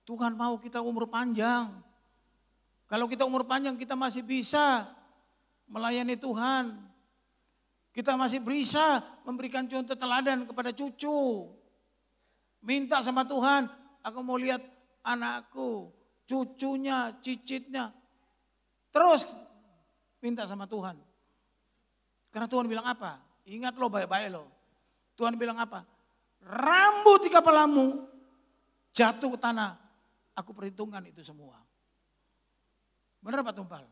Tuhan mau kita umur panjang. Kalau kita umur panjang kita masih bisa melayani Tuhan. Kita masih bisa memberikan contoh teladan kepada cucu. Minta sama Tuhan, aku mau lihat anakku, cucunya, cicitnya. Terus minta sama Tuhan. Karena Tuhan bilang apa? Ingat lo baik-baik lo. Tuhan bilang apa? Rambut di kepalamu jatuh ke tanah. Aku perhitungkan itu semua. Benar Pak Tumpal?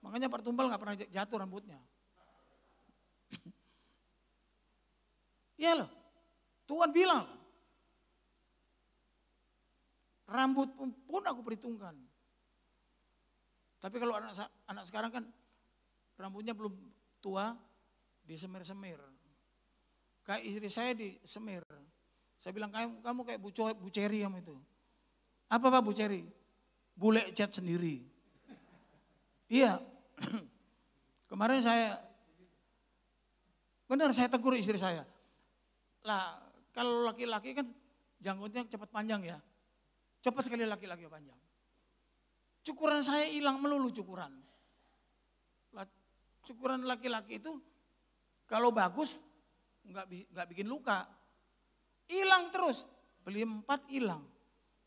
Makanya Pak Tumpal gak pernah jatuh rambutnya. Iya loh. Tuhan bilang. Rambut pun aku perhitungkan. Tapi kalau anak sekarang kan rambutnya belum tua, disemir-semir. Kayak istri saya disemir. Saya bilang kamu kayak Bu Ceri kamu itu. Apa Pak Bu Ceri? Bule cat sendiri. Iya. Kemarin benar saya tegur istri saya. Lah kalau laki-laki kan janggutnya cepat panjang ya. Cepat sekali laki-laki panjang. Cukuran saya hilang melulu cukuran. Cukuran laki-laki itu kalau bagus nggak bikin luka. Hilang terus. Beli 4 hilang.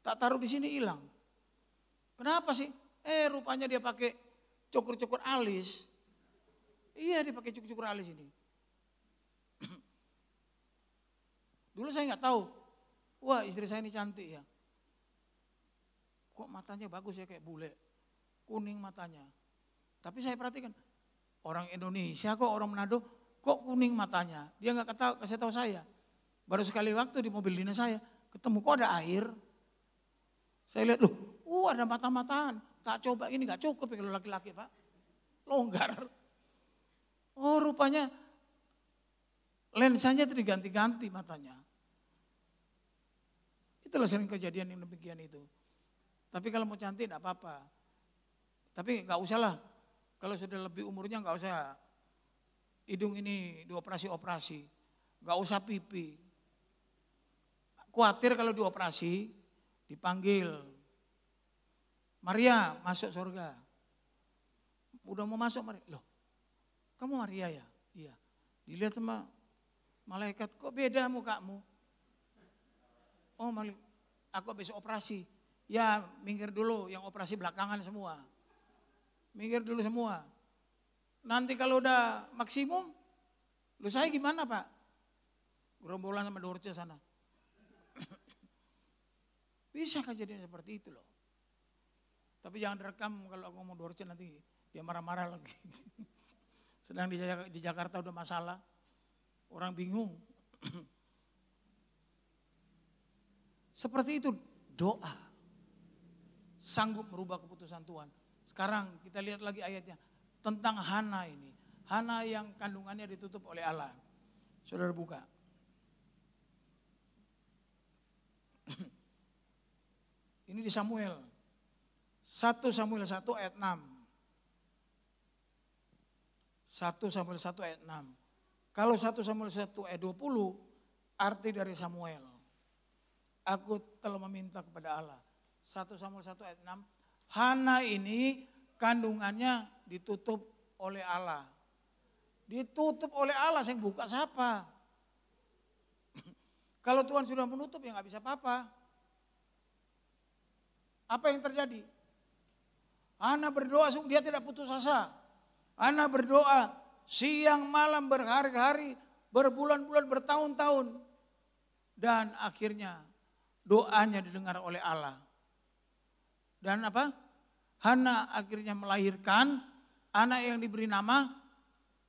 Tak taruh di sini hilang. Kenapa sih? Rupanya dia pakai cukur-cukur alis. Iya dia pakai cukur-cukur alis ini. Dulu saya nggak tahu. Wah istri saya ini cantik ya. Kok matanya bagus ya kayak bule. Kuning matanya. Tapi saya perhatikan, orang Indonesia kok, orang Manado kok kuning matanya. Dia nggak kasih tahu saya. Baru sekali waktu di mobil dinas saya, ketemu kok ada air. Saya lihat, loh, ada mata-mataan. Tak coba ini nggak cukup ya kalau laki-laki Pak. Longgar. Oh rupanya lensanya itu diganti-ganti matanya. Itulah sering kejadian yang demikian itu. Tapi kalau mau cantik enggak apa-apa. Tapi enggak usah lah. Kalau sudah lebih umurnya enggak usah hidung ini dioperasi-operasi. Enggak usah pipi. Khawatir kalau dioperasi dipanggil. Maria masuk surga. Udah mau masuk Maria. Loh, kamu Maria ya? Iya. Dilihat sama malaikat, kok beda mukamu? Oh aku besok operasi. Ya minggir dulu, yang operasi belakangan semua. Minggir dulu semua. Nanti kalau udah maksimum, lu saya gimana Pak? Gerombolan sama Dorce sana. Bisa kejadian seperti itu loh. Tapi jangan direkam kalau aku ngomong Dorce nanti dia marah-marah lagi. Sedang di Jakarta udah masalah. Orang bingung. Seperti itu doa. Sanggup merubah keputusan Tuhan. Sekarang kita lihat lagi ayatnya. Tentang Hana ini. Hana yang kandungannya ditutup oleh Allah. Saudara buka. Ini di Samuel. 1 Samuel 1 ayat 6. 1 Samuel 1 ayat 6. Kalau 1 Samuel 1 ayat 20, arti dari Samuel. Aku telah meminta kepada Allah. 1 Samuel 1 ayat 6. Hana ini kandungannya ditutup oleh Allah. Ditutup oleh Allah, yang buka siapa? Kalau Tuhan sudah menutup ya nggak bisa apa-apa. Apa yang terjadi? Hana berdoa, dia tidak putus asa. Hana berdoa siang malam berhari-hari, berbulan-bulan, bertahun-tahun. Dan akhirnya doanya didengar oleh Allah. Dan apa? Hana akhirnya melahirkan anak yang diberi nama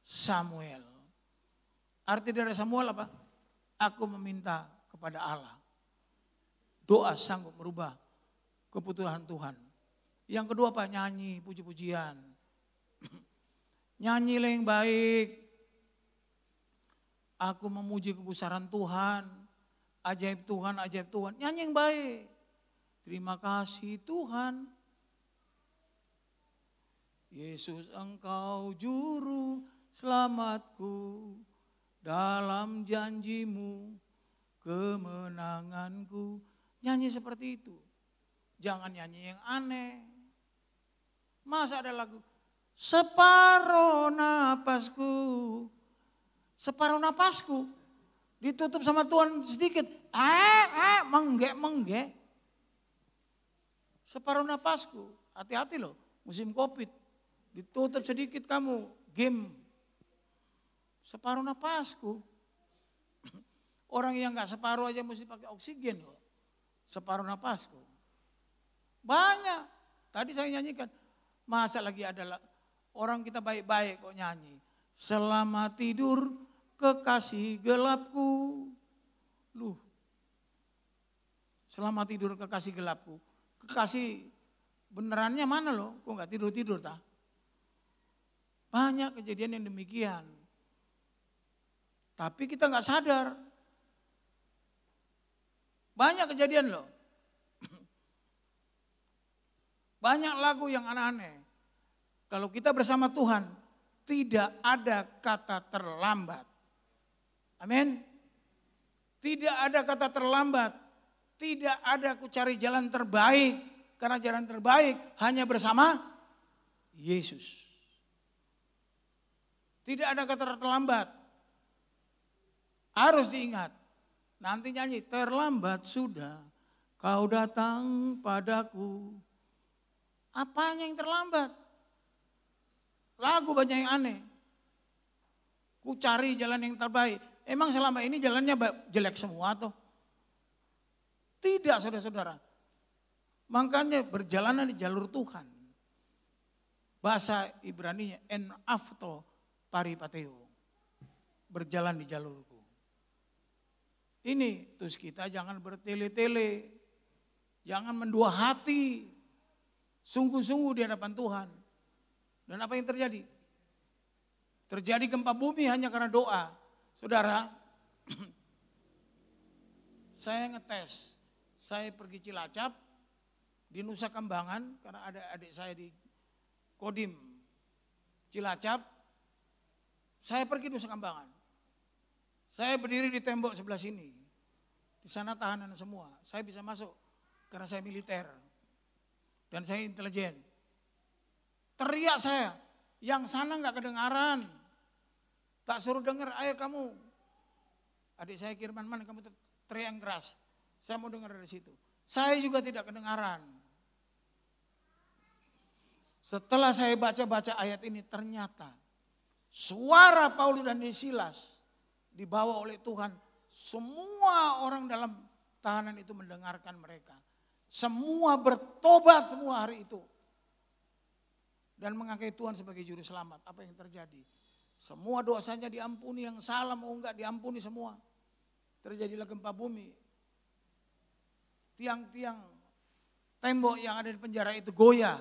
Samuel. Arti dari Samuel apa? Aku meminta kepada Allah. Doa sanggup merubah keputusan Tuhan. Yang kedua apa? Nyanyi, puji-pujian. Nyanyilah yang baik. Aku memuji kebesaran Tuhan. Ajaib Tuhan, ajaib Tuhan. Nyanyi yang baik. Terima kasih Tuhan. Yesus engkau juru selamatku. Dalam janjimu kemenanganku. Nyanyi seperti itu. Jangan nyanyi yang aneh. Masa ada lagu separuh napasku. Separuh napasku ditutup sama Tuhan sedikit. Menggek. Separuh napasku. Hati-hati loh, musim Covid. Ditutup sedikit kamu, game. Separuh napasku. Orang yang gak separuh aja mesti pakai oksigen loh. Separuh napasku. Banyak. Tadi saya nyanyikan. Masa lagi ada orang kita baik-baik kok nyanyi. Selamat tidur kekasih gelapku. Loh. Selamat tidur kekasih gelapku. Kekasih benerannya mana loh? Kok gak tidur-tidur tak? Banyak kejadian yang demikian. Tapi kita gak sadar. Banyak kejadian loh. Banyak lagu yang aneh-aneh. Kalau kita bersama Tuhan, tidak ada kata terlambat. Amin. Tidak ada kata terlambat. Tidak ada aku cari jalan terbaik. Karena jalan terbaik hanya bersama Yesus. Tidak ada kata terlambat. Harus diingat. Nanti nyanyi, terlambat sudah kau datang padaku. Apanya yang terlambat? Lagu banyak yang aneh. Ku cari jalan yang terbaik. Emang selama ini jalannya jelek semua toh? Tidak saudara-saudara. Makanya berjalanan di jalur Tuhan. Bahasa Ibraninya en afto paripateo. Berjalan di jalurku. Ini terus kita jangan bertele-tele. Jangan mendua hati. Sungguh-sungguh di hadapan Tuhan. Dan apa yang terjadi? Terjadi gempa bumi hanya karena doa. Saudara, saya ngetes. Saya pergi Cilacap, di Nusa Kambangan, karena ada adik saya di Kodim Cilacap. Saya pergi Nusa Kambangan. Saya berdiri di tembok sebelah sini. Di sana tahanan semua. Saya bisa masuk karena saya militer. Dan saya intelijen. Teriak saya, yang sana nggak kedengaran. Tak suruh dengar, ayo kamu. Adik saya Kirman, mana kamu teriak yang keras. Saya mau dengar dari situ. Saya juga tidak kedengaran. Setelah saya baca-baca ayat ini, ternyata suara Paulus dan Silas dibawa oleh Tuhan. Semua orang dalam tahanan itu mendengarkan mereka. Semua bertobat semua hari itu. Dan mengakai Tuhan sebagai juru selamat. Apa yang terjadi? Semua dosanya diampuni, yang salah mau enggak diampuni semua. Terjadilah gempa bumi. Tiang-tiang tembok yang ada di penjara itu goyah.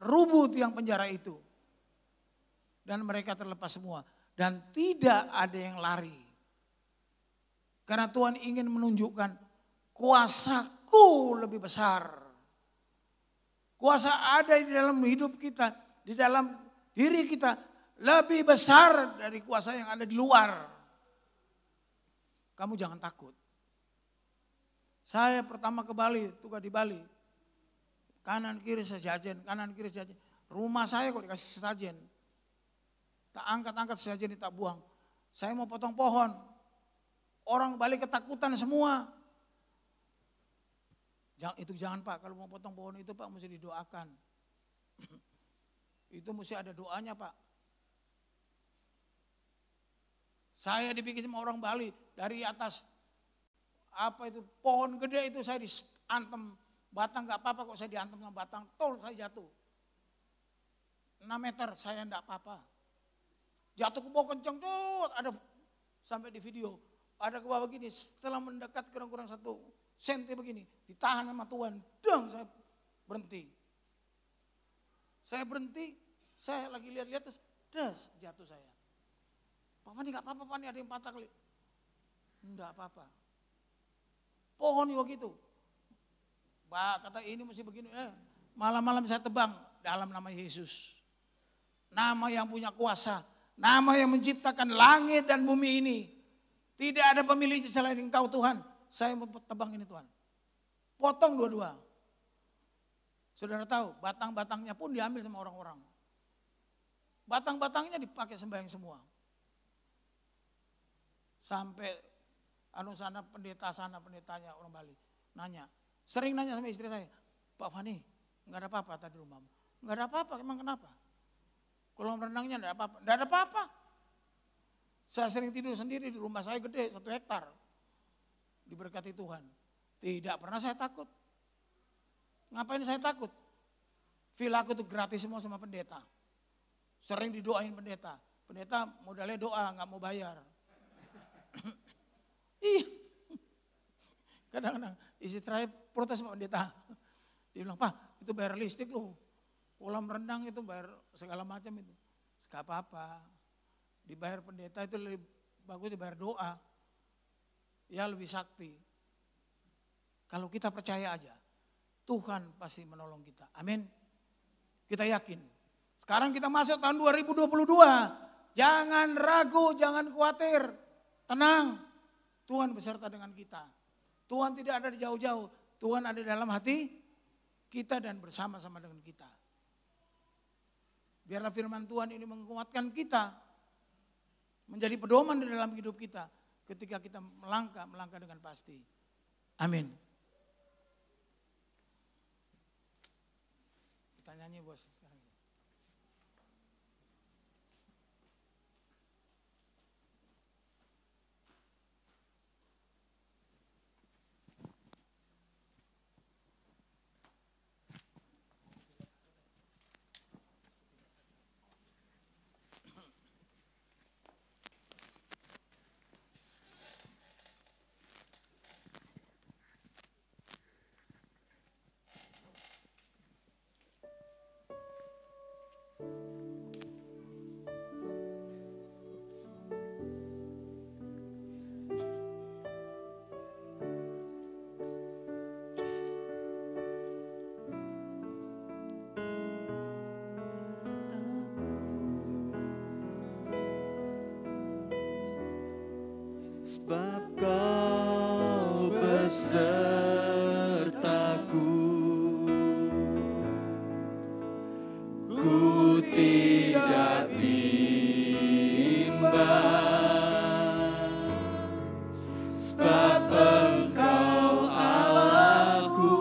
Rubuh tiang penjara itu. Dan mereka terlepas semua. Dan tidak ada yang lari. Karena Tuhan ingin menunjukkan kuasaku lebih besar. Kuasa ada di dalam hidup kita, di dalam diri kita lebih besar dari kuasa yang ada di luar. Kamu jangan takut. Saya pertama ke Bali, tugas di Bali. Kanan kiri sesajen, kanan kiri sesajen. Rumah saya kok dikasih sesajen. Tak angkat-angkat sesajen, tak buang. Saya mau potong pohon. Orang Bali ketakutan semua. Itu jangan Pak, kalau mau potong pohon itu Pak mesti didoakan. Itu mesti ada doanya Pak. Saya dibikin sama orang Bali dari atas apa itu pohon gede itu saya diantem batang, nggak apa-apa kok saya diantem sama batang, tol saya jatuh. 6 meter saya enggak apa-apa. Jatuh ke bawah kencang tuh, ada sampai di video. Ada ke bawah begini, setelah mendekat kurang-kurang 1 senti begini, ditahan sama Tuhan, dang saya berhenti. Saya berhenti, saya lagi lihat-lihat terus, das jatuh saya. Pak Mani nggak apa-apa, Pak Mani ada yang patah kali. Enggak apa-apa. Pohon juga gitu. Pak kata ini mesti begini, malam-malam saya tebang dalam nama Yesus. Nama yang punya kuasa, nama yang menciptakan langit dan bumi ini. Tidak ada pemilik selain Engkau Tuhan. Saya mau tebang ini Tuhan. Potong dua-dua. Saudara tahu, batang-batangnya pun diambil sama orang-orang. Batang-batangnya dipakai sembahyang semua. Sampai sana pendetanya orang Bali nanya. Sering nanya sama istri saya, Pak Fani, enggak ada apa-apa tadi rumahmu. Enggak ada apa-apa, emang kenapa? Kolam renangnya enggak ada apa-apa. Enggak ada apa-apa. Saya sering tidur sendiri di rumah saya gede, 1 hektar. Diberkati Tuhan. Tidak pernah saya takut. Ngapain saya takut? Villa aku itu gratis semua sama pendeta. Sering didoain pendeta. Pendeta modalnya doa, nggak mau bayar. Iya. Kadang-kadang isi terakhir protes sama pendeta. Dia bilang, Pak itu bayar listrik loh. Kolam renang itu bayar segala macam itu. Gak apa-apa. Dibayar pendeta itu lebih bagus dibayar doa. Ya lebih sakti. Kalau kita percaya aja, Tuhan pasti menolong kita. Amin. Kita yakin. Sekarang kita masuk tahun 2022. Jangan ragu, jangan khawatir. Tenang. Tuhan beserta dengan kita. Tuhan tidak ada di jauh-jauh. Tuhan ada dalam hati kita dan bersama-sama dengan kita. Biarlah firman Tuhan ini menguatkan kita. Menjadi pedoman di dalam hidup kita. Ketika kita melangkah dengan pasti. Amin. Kita nyanyi bos sekarang. sebab Engkau Allahku.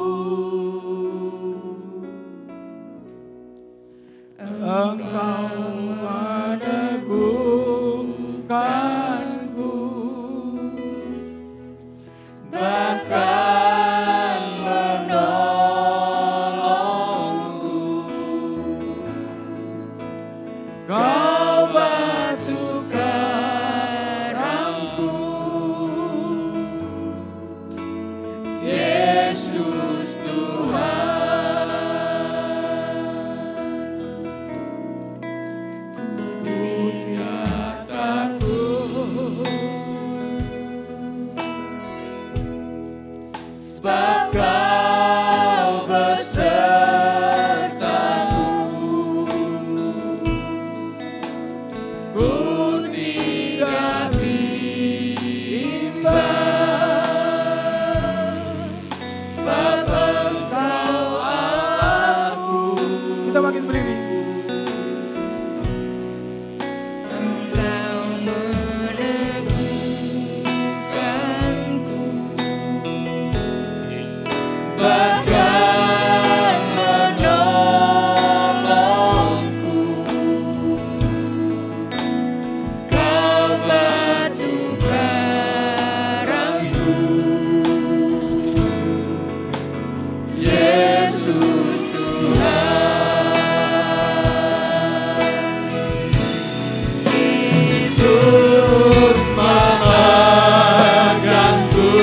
Engkau meneguhkanku, bahkan menolongku. Kau batu karangku, Yesus Tuhan. Sebab Kau besertaku, ku tidak bimbang. Sebab Engkau Allahku. kita makin berdiri. Engkau meneguhkanku, bahkan menolongku. Kau batu karangku, Yesus Tuhan. Yesus memegangku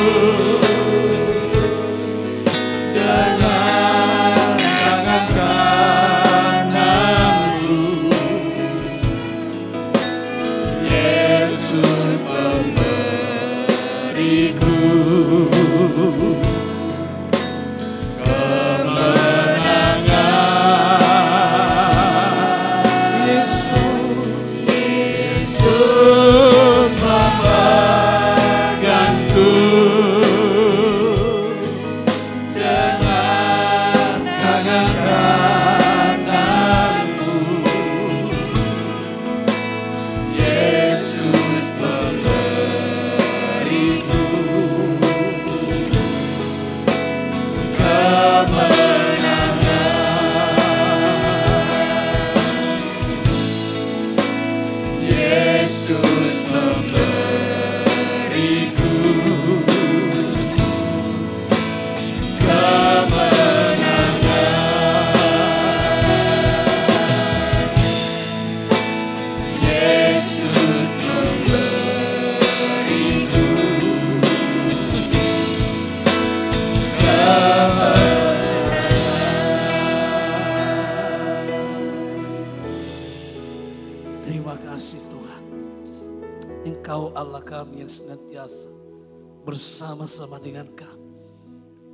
dengan tangan kananku. Yesus memberiku kemenangan. Yesus memegangku dengan tangan kananku. Yesus memberiku kemenangan. Yesus memberiku kemenangan. Yesus memberiku kemenangan. Terima kasih Tuhan. Engkau Allah kami yang senantiasa bersama-sama dengan kami.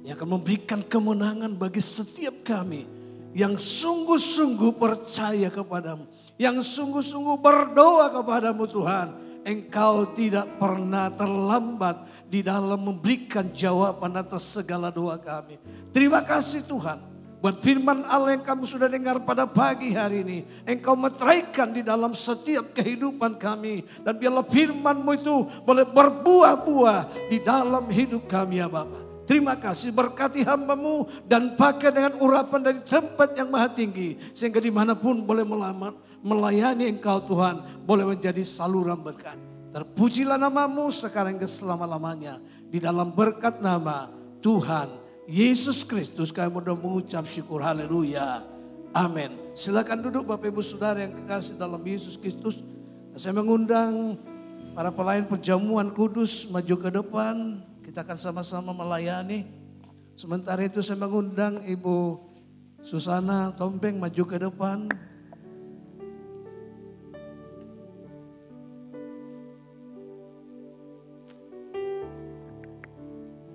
Yang akan memberikan kemenangan bagi setiap kami yang sungguh-sungguh percaya kepadamu. Yang sungguh-sungguh berdoa kepadamu Tuhan. Engkau tidak pernah terlambat di dalam memberikan jawaban atas segala doa kami. Terima kasih Tuhan. Buat firman Allah yang kamu sudah dengar pada pagi hari ini. Engkau meteraikan di dalam setiap kehidupan kami. Dan biarlah firman-Mu itu boleh berbuah-buah di dalam hidup kami ya Bapa. Terima kasih, berkati hamba-Mu dan pakai dengan urapan dari tempat yang maha tinggi. Sehingga dimanapun boleh melayani Engkau Tuhan, boleh menjadi saluran berkat. Terpujilah nama-Mu sekarang ke selama-lamanya. Di dalam berkat nama Tuhan Yesus Kristus kami sudah mengucap syukur, haleluya, amin. Silakan duduk Bapak Ibu Saudara yang kekasih dalam Yesus Kristus. Saya mengundang para pelayan perjamuan kudus maju ke depan. Kita akan sama-sama melayani. Sementara itu saya mengundang Ibu Susana Tompeng maju ke depan.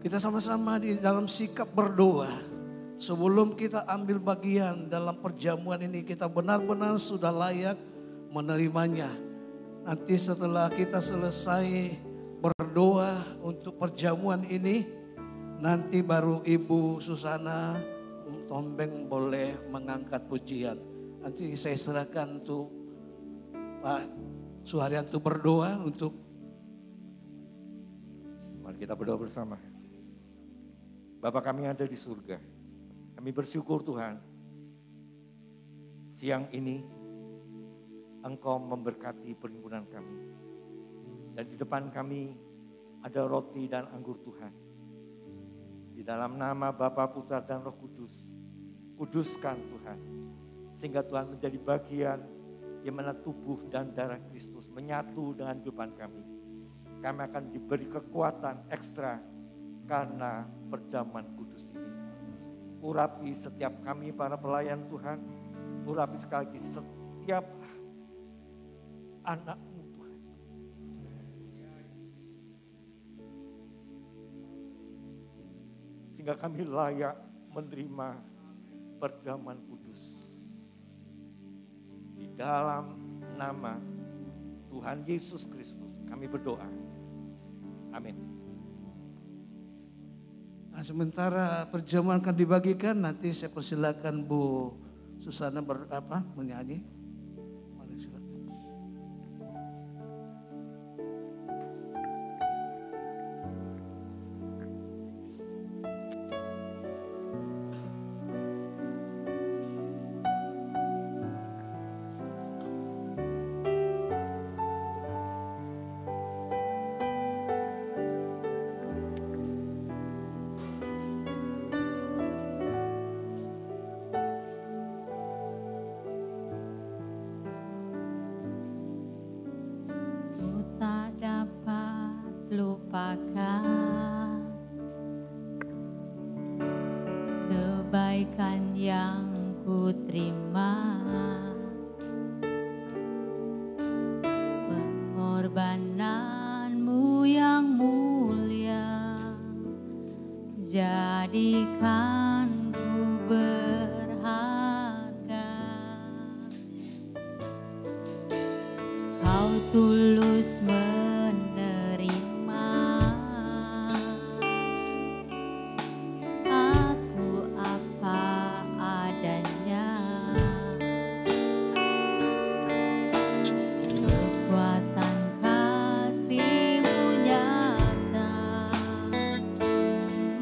Kita sama-sama di dalam sikap berdoa. Sebelum kita ambil bagian dalam perjamuan ini, kita benar-benar sudah layak menerimanya. Nanti setelah kita selesai berdoa untuk perjamuan ini, nanti baru Ibu Susana Tompeng boleh mengangkat pujian. Nanti saya serahkan untuk Pak Suharyanto berdoa untuk Mari kita berdoa bersama. Bapa kami yang ada di surga, kami bersyukur Tuhan, siang ini Engkau memberkati perhimpunan kami. Dan di depan kami ada roti dan anggur Tuhan. Di dalam nama Bapa, Putra, dan Roh Kudus, kuduskan Tuhan. Sehingga Tuhan menjadi bagian yang mana tubuh dan darah Kristus menyatu dengan kehidupan kami. Kami akan diberi kekuatan ekstra karena perjamuan kudus ini. Urapi setiap kami para pelayan Tuhan, urapi sekali lagi setiap anak-Mu Tuhan. Sehingga kami layak menerima perjamuan kudus. Di dalam nama Tuhan Yesus Kristus kami berdoa. Amin. Nah, sementara perjamuan akan dibagikan, nanti saya persilakan Bu Susana menyanyi. Mari silakan. Ku tak dapat lupakan kebaikan yang ku terima, pengorbananmu yang mulia jadikan ku berharga. Kau tulus menerima aku apa adanya. Kekuatan kasih-Mu nyata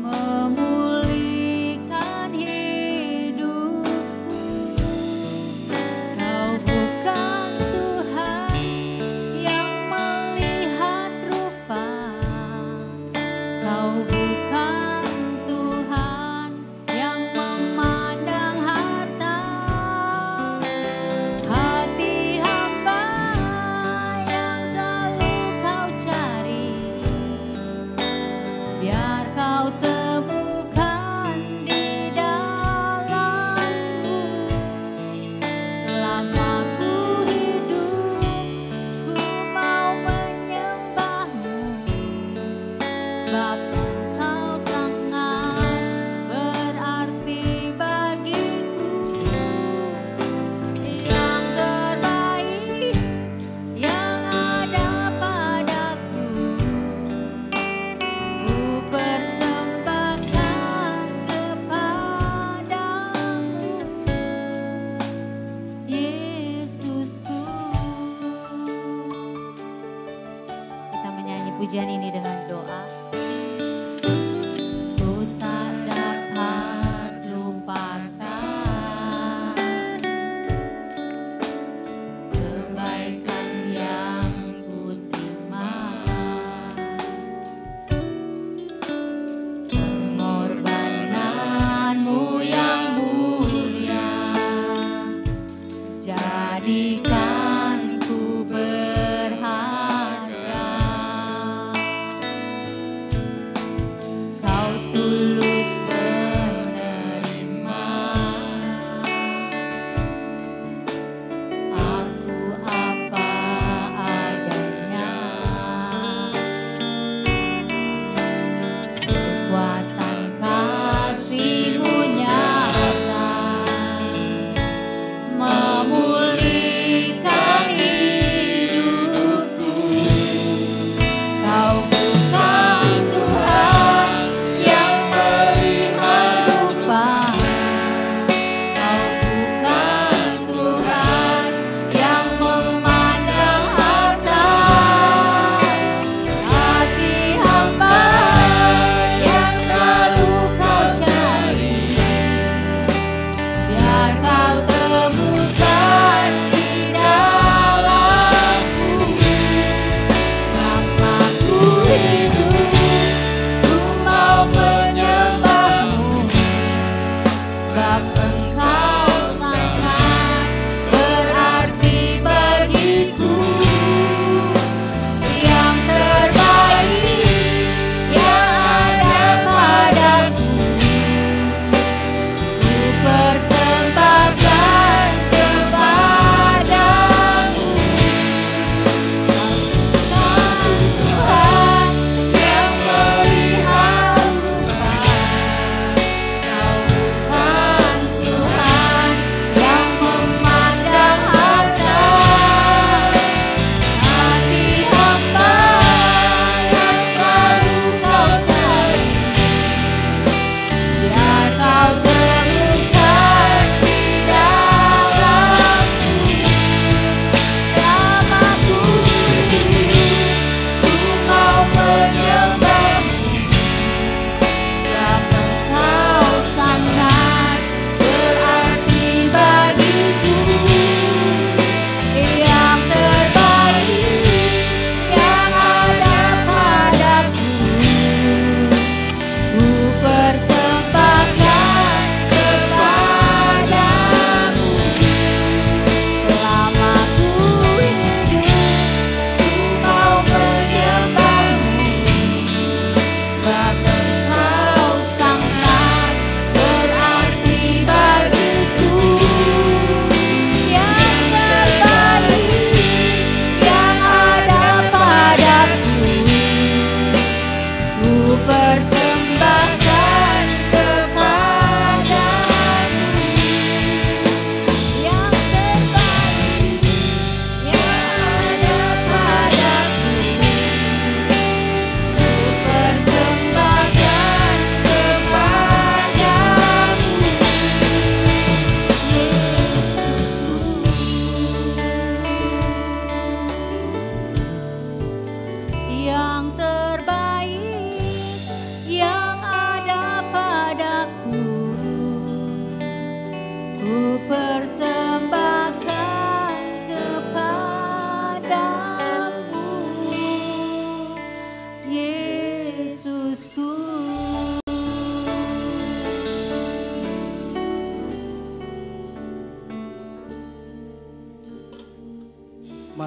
memulihkan hidupku. Kau bukan Tuhan yang melihat rupa, Kau bukan Tuhan yang memandang harta. Hati hamba yang selalu Kau cari, biar Kau temukan di dalamku. Selama ku hidup, ku mau menyembah-Mu, sebab Engkau sangat berarti bagiku. Yang terbaik yang ada padaku, ku persembahkan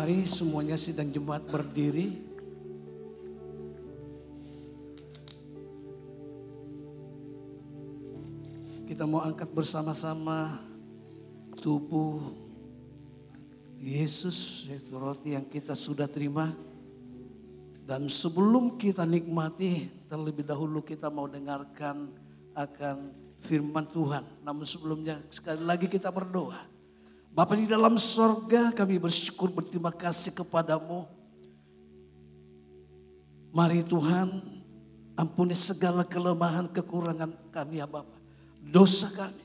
Mari semuanya sidang jemaat berdiri. Kita mau angkat bersama-sama tubuh Yesus, yaitu roti yang kita sudah terima. Dan sebelum kita nikmati, terlebih dahulu kita mau dengarkan akan firman Tuhan. Namun sebelumnya sekali lagi kita berdoa. Bapa di dalam sorga, kami bersyukur berterima kasih kepadamu. Mari Tuhan, ampuni segala kelemahan kekurangan kami ya Bapa. Dosa kami,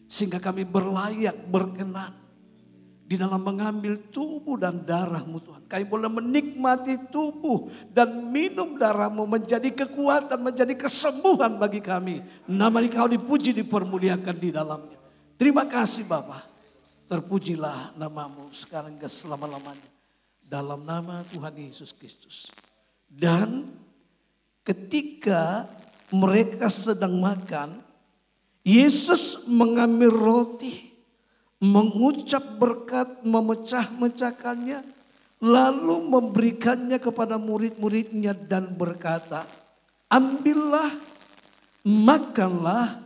sehingga kami berlayak berkenan di dalam mengambil tubuh dan darah-Mu Tuhan. Kami boleh menikmati tubuh dan minum darah-Mu menjadi kekuatan, menjadi kesembuhan bagi kami. Nama Engkau dipuji, dipermuliakan di dalamnya. Terima kasih Bapa. Terpujilah nama-Mu sekarang ke selama-lamanya. Dalam nama Tuhan Yesus Kristus. Dan ketika mereka sedang makan, Yesus mengambil roti, mengucap berkat, memecah-mecahkannya, lalu memberikannya kepada murid-muridnya dan berkata, ambillah, makanlah,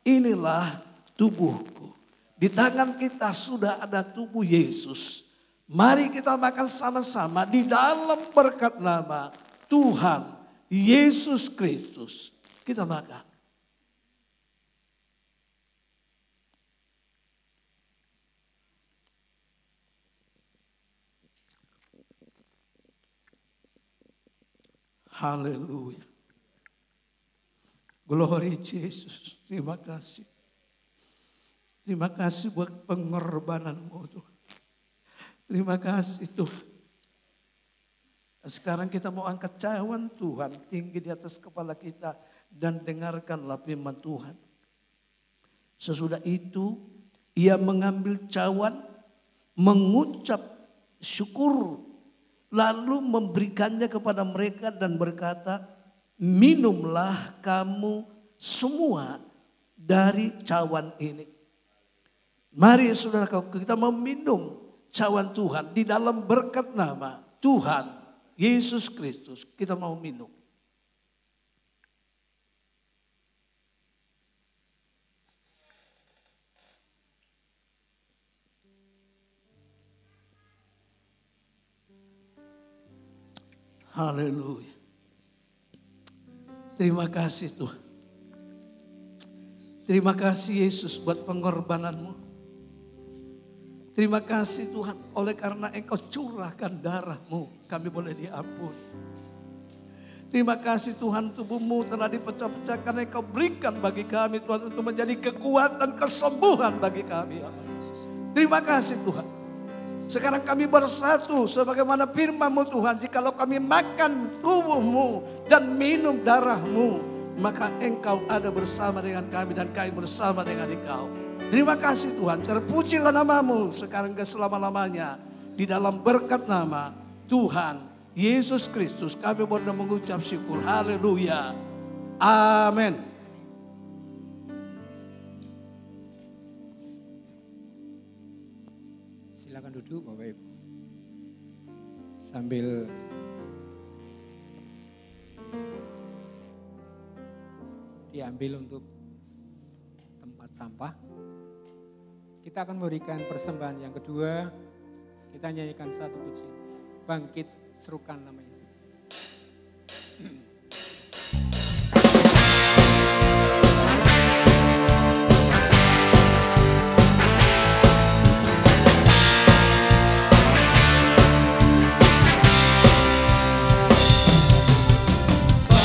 inilah tubuhku. Di tangan kita sudah ada tubuh Yesus. Mari kita makan sama-sama di dalam berkat nama Tuhan Yesus Kristus. Kita makan. Haleluya. Glory Yesus. Terima kasih. Terima kasih buat pengorbanan-Mu Tuhan. Terima kasih Tuhan. Sekarang kita mau angkat cawan Tuhan tinggi di atas kepala kita dan dengarkanlah firman Tuhan. Sesudah itu ia mengambil cawan, mengucap syukur, lalu memberikannya kepada mereka dan berkata, minumlah kamu semua dari cawan ini. Mari saudara, kita meminum cawan Tuhan di dalam berkat nama Tuhan Yesus Kristus. Kita mau minum. Haleluya. Terima kasih Tuhan. Terima kasih Yesus buat pengorbanan-Mu. Terima kasih Tuhan, oleh karena Engkau curahkan darah-Mu, kami boleh diampuni. Terima kasih Tuhan, tubuh-Mu telah dipecah-pecahkan, Engkau berikan bagi kami Tuhan untuk menjadi kekuatan, kesembuhan bagi kami. Terima kasih Tuhan. Sekarang kami bersatu sebagaimana firman-Mu Tuhan, jikalau kami makan tubuh-Mu dan minum darah-Mu, maka Engkau ada bersama dengan kami dan kami bersama dengan Engkau. Terima kasih Tuhan, terpujilah nama-Mu sekarang ke selama-lamanya. Di dalam berkat nama Tuhan Yesus Kristus kami boleh mengucap syukur. Haleluya. Amin. Silakan duduk Bapak Ibu. Sambil diambil untuk tempat sampah. Kita akan memberikan persembahan yang kedua. Kita nyanyikan satu pujian. Bangkit serukan nama Yesus.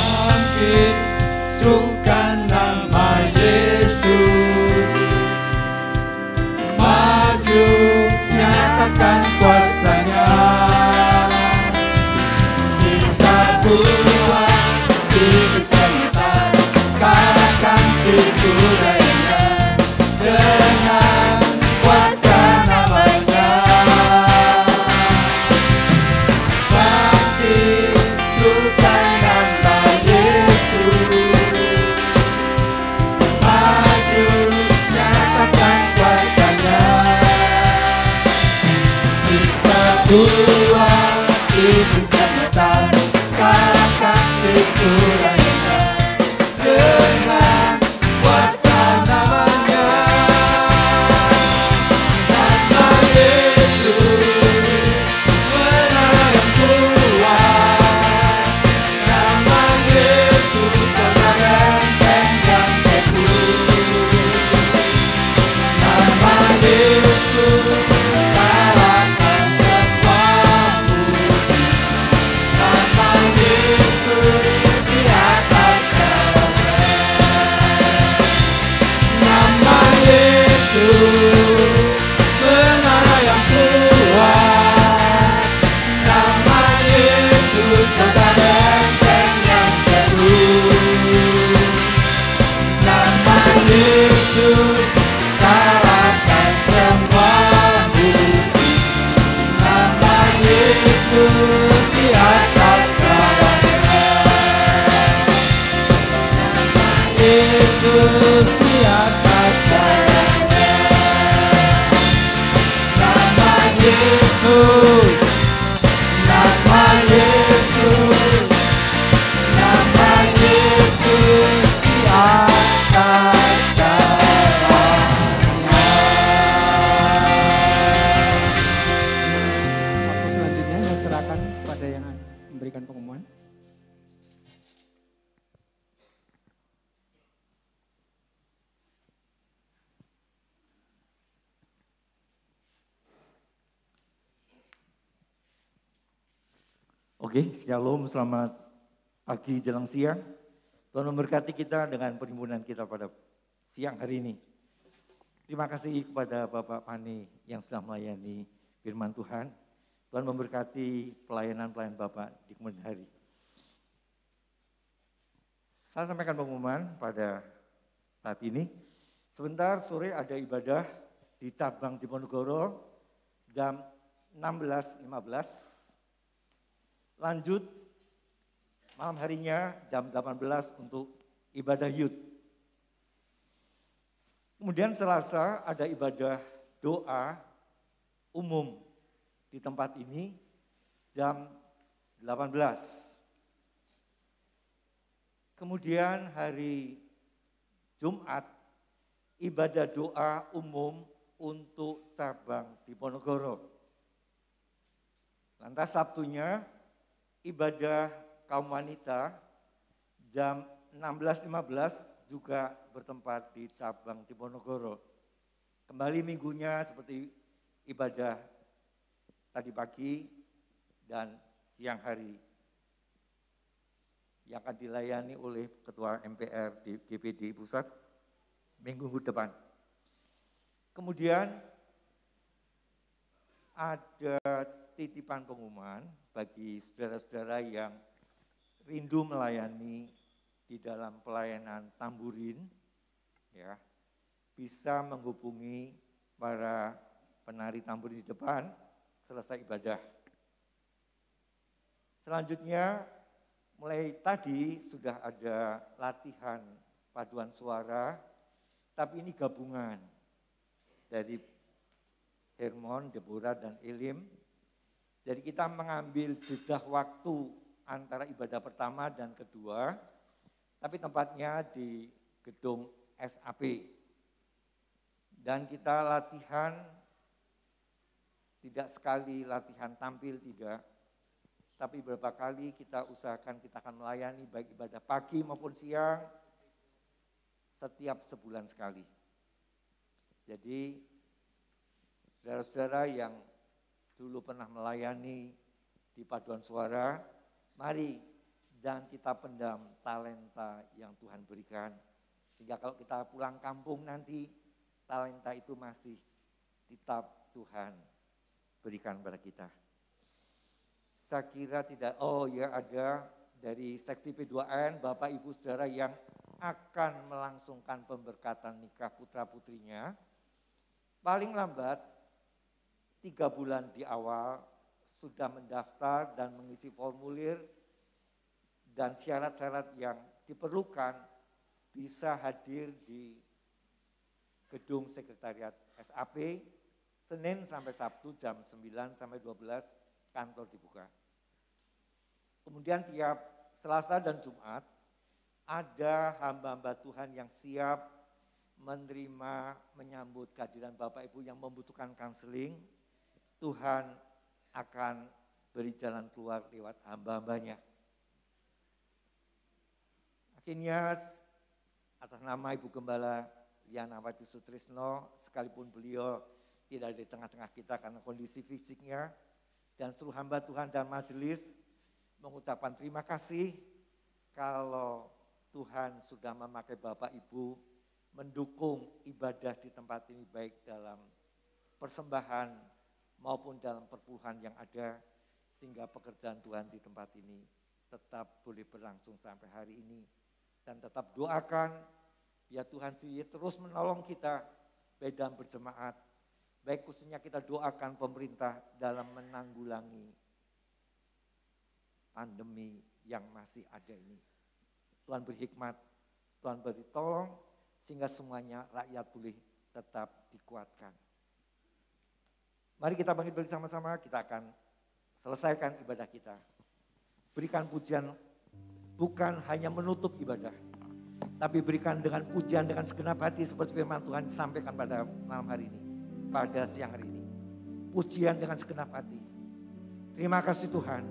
Bangkit serukan nama Yesus. Maju nyatakan kuasa-Nya. Kita buat hidup sehat, kalahkan tipu daya dengan kuasa nama-Nya. Bangkit serukan nama Yesus. Yesus di atas segala. Nama Yesus, nama Yesus, nama Yesus di atas segala. Waktu selanjutnya saya serahkan kepada yang memberikan pengumuman. Oke, shalom, selamat pagi jelang siang. Tuhan memberkati kita dengan perhimpunan kita pada siang hari ini. Terima kasih kepada Bapak Pani yang sudah melayani firman Tuhan. Tuhan memberkati pelayanan-pelayanan Bapak di kemudian hari. Saya sampaikan pengumuman pada saat ini. Sebentar sore ada ibadah di cabang Diponegoro jam 16.15. Lanjut malam harinya jam 18 untuk ibadah youth. Kemudian Selasa ada ibadah doa umum di tempat ini jam 18. Kemudian hari Jumat ibadah doa umum untuk cabang Diponegoro. Lantas Sabtunya ibadah kaum wanita jam 16.15 juga bertempat di cabang Diponegoro. Kembali minggunya seperti ibadah tadi pagi dan siang hari yang akan dilayani oleh Ketua MPR di GPD Pusat minggu depan. Kemudian ada titipan pengumuman bagi saudara-saudara yang rindu melayani di dalam pelayanan tamburin, ya, bisa menghubungi para penari tamburin di depan selesai ibadah. Selanjutnya, mulai tadi sudah ada latihan paduan suara, tapi ini gabungan dari Hermon, Deborah, dan Elim. Jadi kita mengambil jeda waktu antara ibadah pertama dan kedua, tapi tempatnya di gedung SAP. Dan kita latihan, tidak sekali latihan tampil, tidak. Tapi beberapa kali kita usahakan kita akan melayani baik ibadah pagi maupun siang, setiap sebulan sekali. Jadi saudara-saudara yang dulu pernah melayani di paduan suara, mari jangan kita pendam talenta yang Tuhan berikan. Sehingga kalau kita pulang kampung nanti, talenta itu masih tetap Tuhan berikan pada kita. Saya kira tidak, ada dari seksi P2N, Bapak Ibu Saudara yang akan melangsungkan pemberkatan nikah putra-putrinya, paling lambat 3 bulan di awal sudah mendaftar dan mengisi formulir dan syarat-syarat yang diperlukan bisa hadir di gedung sekretariat SAP Senin sampai Sabtu jam 9 sampai 12 kantor dibuka. Kemudian tiap Selasa dan Jumat ada hamba-hamba Tuhan yang siap menerima, menyambut kehadiran Bapak Ibu yang membutuhkan kanseling. Tuhan akan beri jalan keluar lewat hamba-hambanya. Akhirnya atas nama Ibu Gembala Lianawati Sutrisno, sekalipun beliau tidak di tengah-tengah kita karena kondisi fisiknya, dan seluruh hamba Tuhan dan majelis mengucapkan terima kasih kalau Tuhan sudah memakai Bapak Ibu mendukung ibadah di tempat ini baik dalam persembahan maupun dalam perpuluhan yang ada, sehingga pekerjaan Tuhan di tempat ini tetap boleh berlangsung sampai hari ini. Dan tetap doakan, biar Tuhan sendiri terus menolong kita baik dalam berjemaat, baik khususnya kita doakan pemerintah dalam menanggulangi pandemi yang masih ada ini. Tuhan berhikmat Tuhan beri tolong sehingga semuanya rakyat boleh tetap dikuatkan. Mari kita bangkit bersama-sama, kita akan selesaikan ibadah kita. Berikan pujian bukan hanya menutup ibadah, tapi berikan dengan pujian dengan segenap hati seperti firman Tuhan disampaikan pada malam hari ini, pada siang hari ini. Pujian dengan segenap hati. Terima kasih Tuhan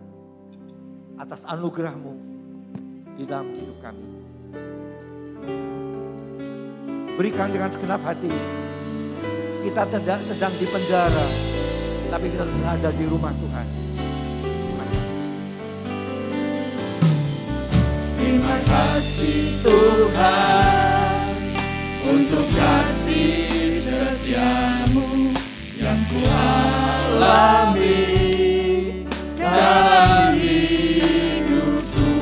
atas anugerah-Mu di dalam hidup kami. Berikan dengan segenap hati. Kita tidak sedang di penjara, tapi kita sedang ada di rumah Tuhan. Terima kasih Tuhan untuk kasih setia-Mu yang ku alami dalam hidupku.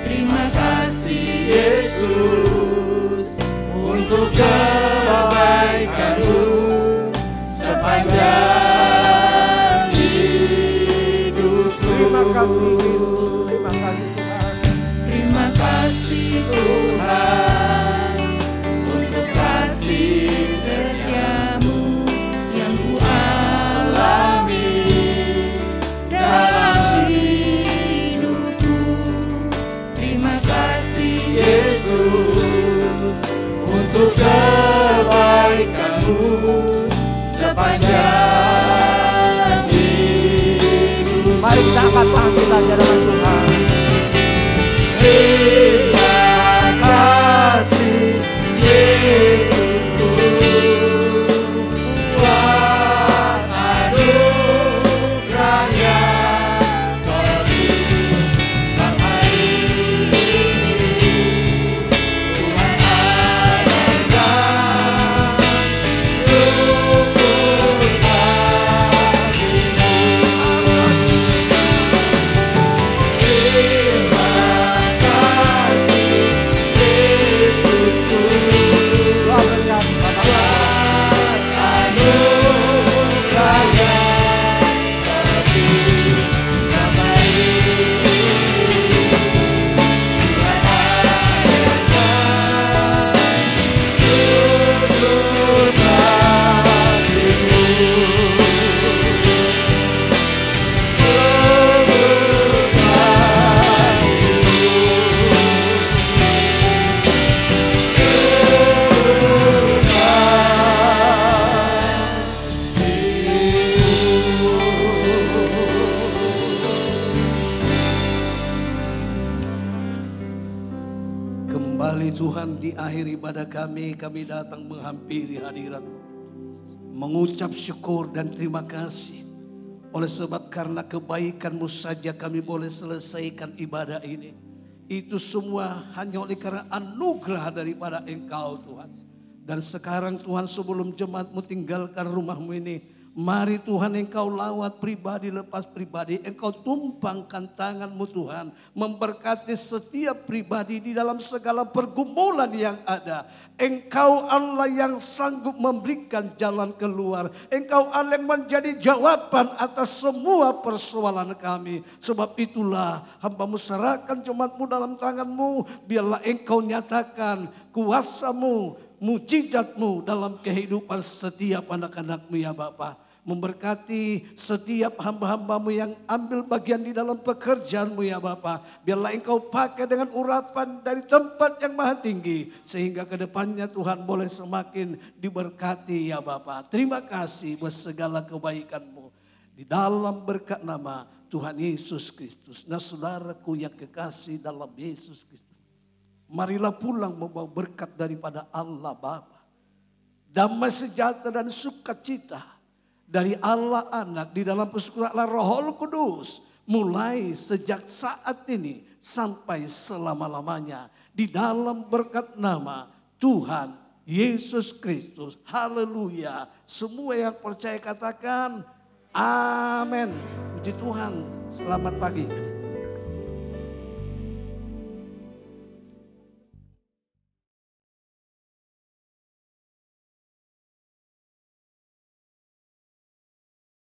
Terima kasih Yesus untuk kebaikan-Mu sepanjang hidupku. Terima kasih Yesus, terima kasih Tuhan. Terima kasih Tuhan untuk kasih setia-Mu yang ku alami dalam hidupku. Terima kasih Yesus untuk kebaikan-Mu sepanjang hidup. Mari kita angkat tangan kita di hadapan Tuhan. Terima kasih Yesusku buat anugerah-Nya beri sampai ini. Tuhan ajarkan syukur bagimu. Kembali Tuhan di akhir ibadah kami datang menghampiri hadirat-Mu. Mengucap syukur dan terima kasih. Oleh sebab karena kebaikan-Mu saja kami boleh selesaikan ibadah ini. Itu semua hanya oleh karena anugerah daripada Engkau Tuhan. Dan sekarang Tuhan sebelum jemaat-Mu tinggalkan rumah-Mu ini, mari Tuhan Engkau lawat pribadi lepas pribadi. Engkau tumpangkan tangan-Mu Tuhan. Memberkati setiap pribadi di dalam segala pergumulan yang ada. Engkau Allah yang sanggup memberikan jalan keluar. Engkau Allah yang menjadi jawaban atas semua persoalan kami. Sebab itulah hamba-Mu serahkan jemaat-Mu dalam tangan-Mu. Biarlah Engkau nyatakan kuasa-Mu, mujizat-Mu dalam kehidupan setiap anak-anak-Mu ya Bapa. Memberkati setiap hamba-hamba-Mu yang ambil bagian di dalam pekerjaan-Mu ya Bapa. Biarlah Engkau pakai dengan urapan dari tempat yang maha tinggi. Sehingga ke depannya Tuhan boleh semakin diberkati ya Bapa. Terima kasih buat segala kebaikan-Mu. Di dalam berkat nama Tuhan Yesus Kristus. Nah saudaraku yang kekasih dalam Yesus Kristus. Marilah pulang membawa berkat daripada Allah Bapa. Damai sejahtera dan sukacita dari Allah Anak di dalam persekutuan Allah Roh Kudus. Mulai sejak saat ini sampai selama-lamanya. Di dalam berkat nama Tuhan Yesus Kristus. Haleluya. Semua yang percaya katakan amin. Puji Tuhan. Selamat pagi.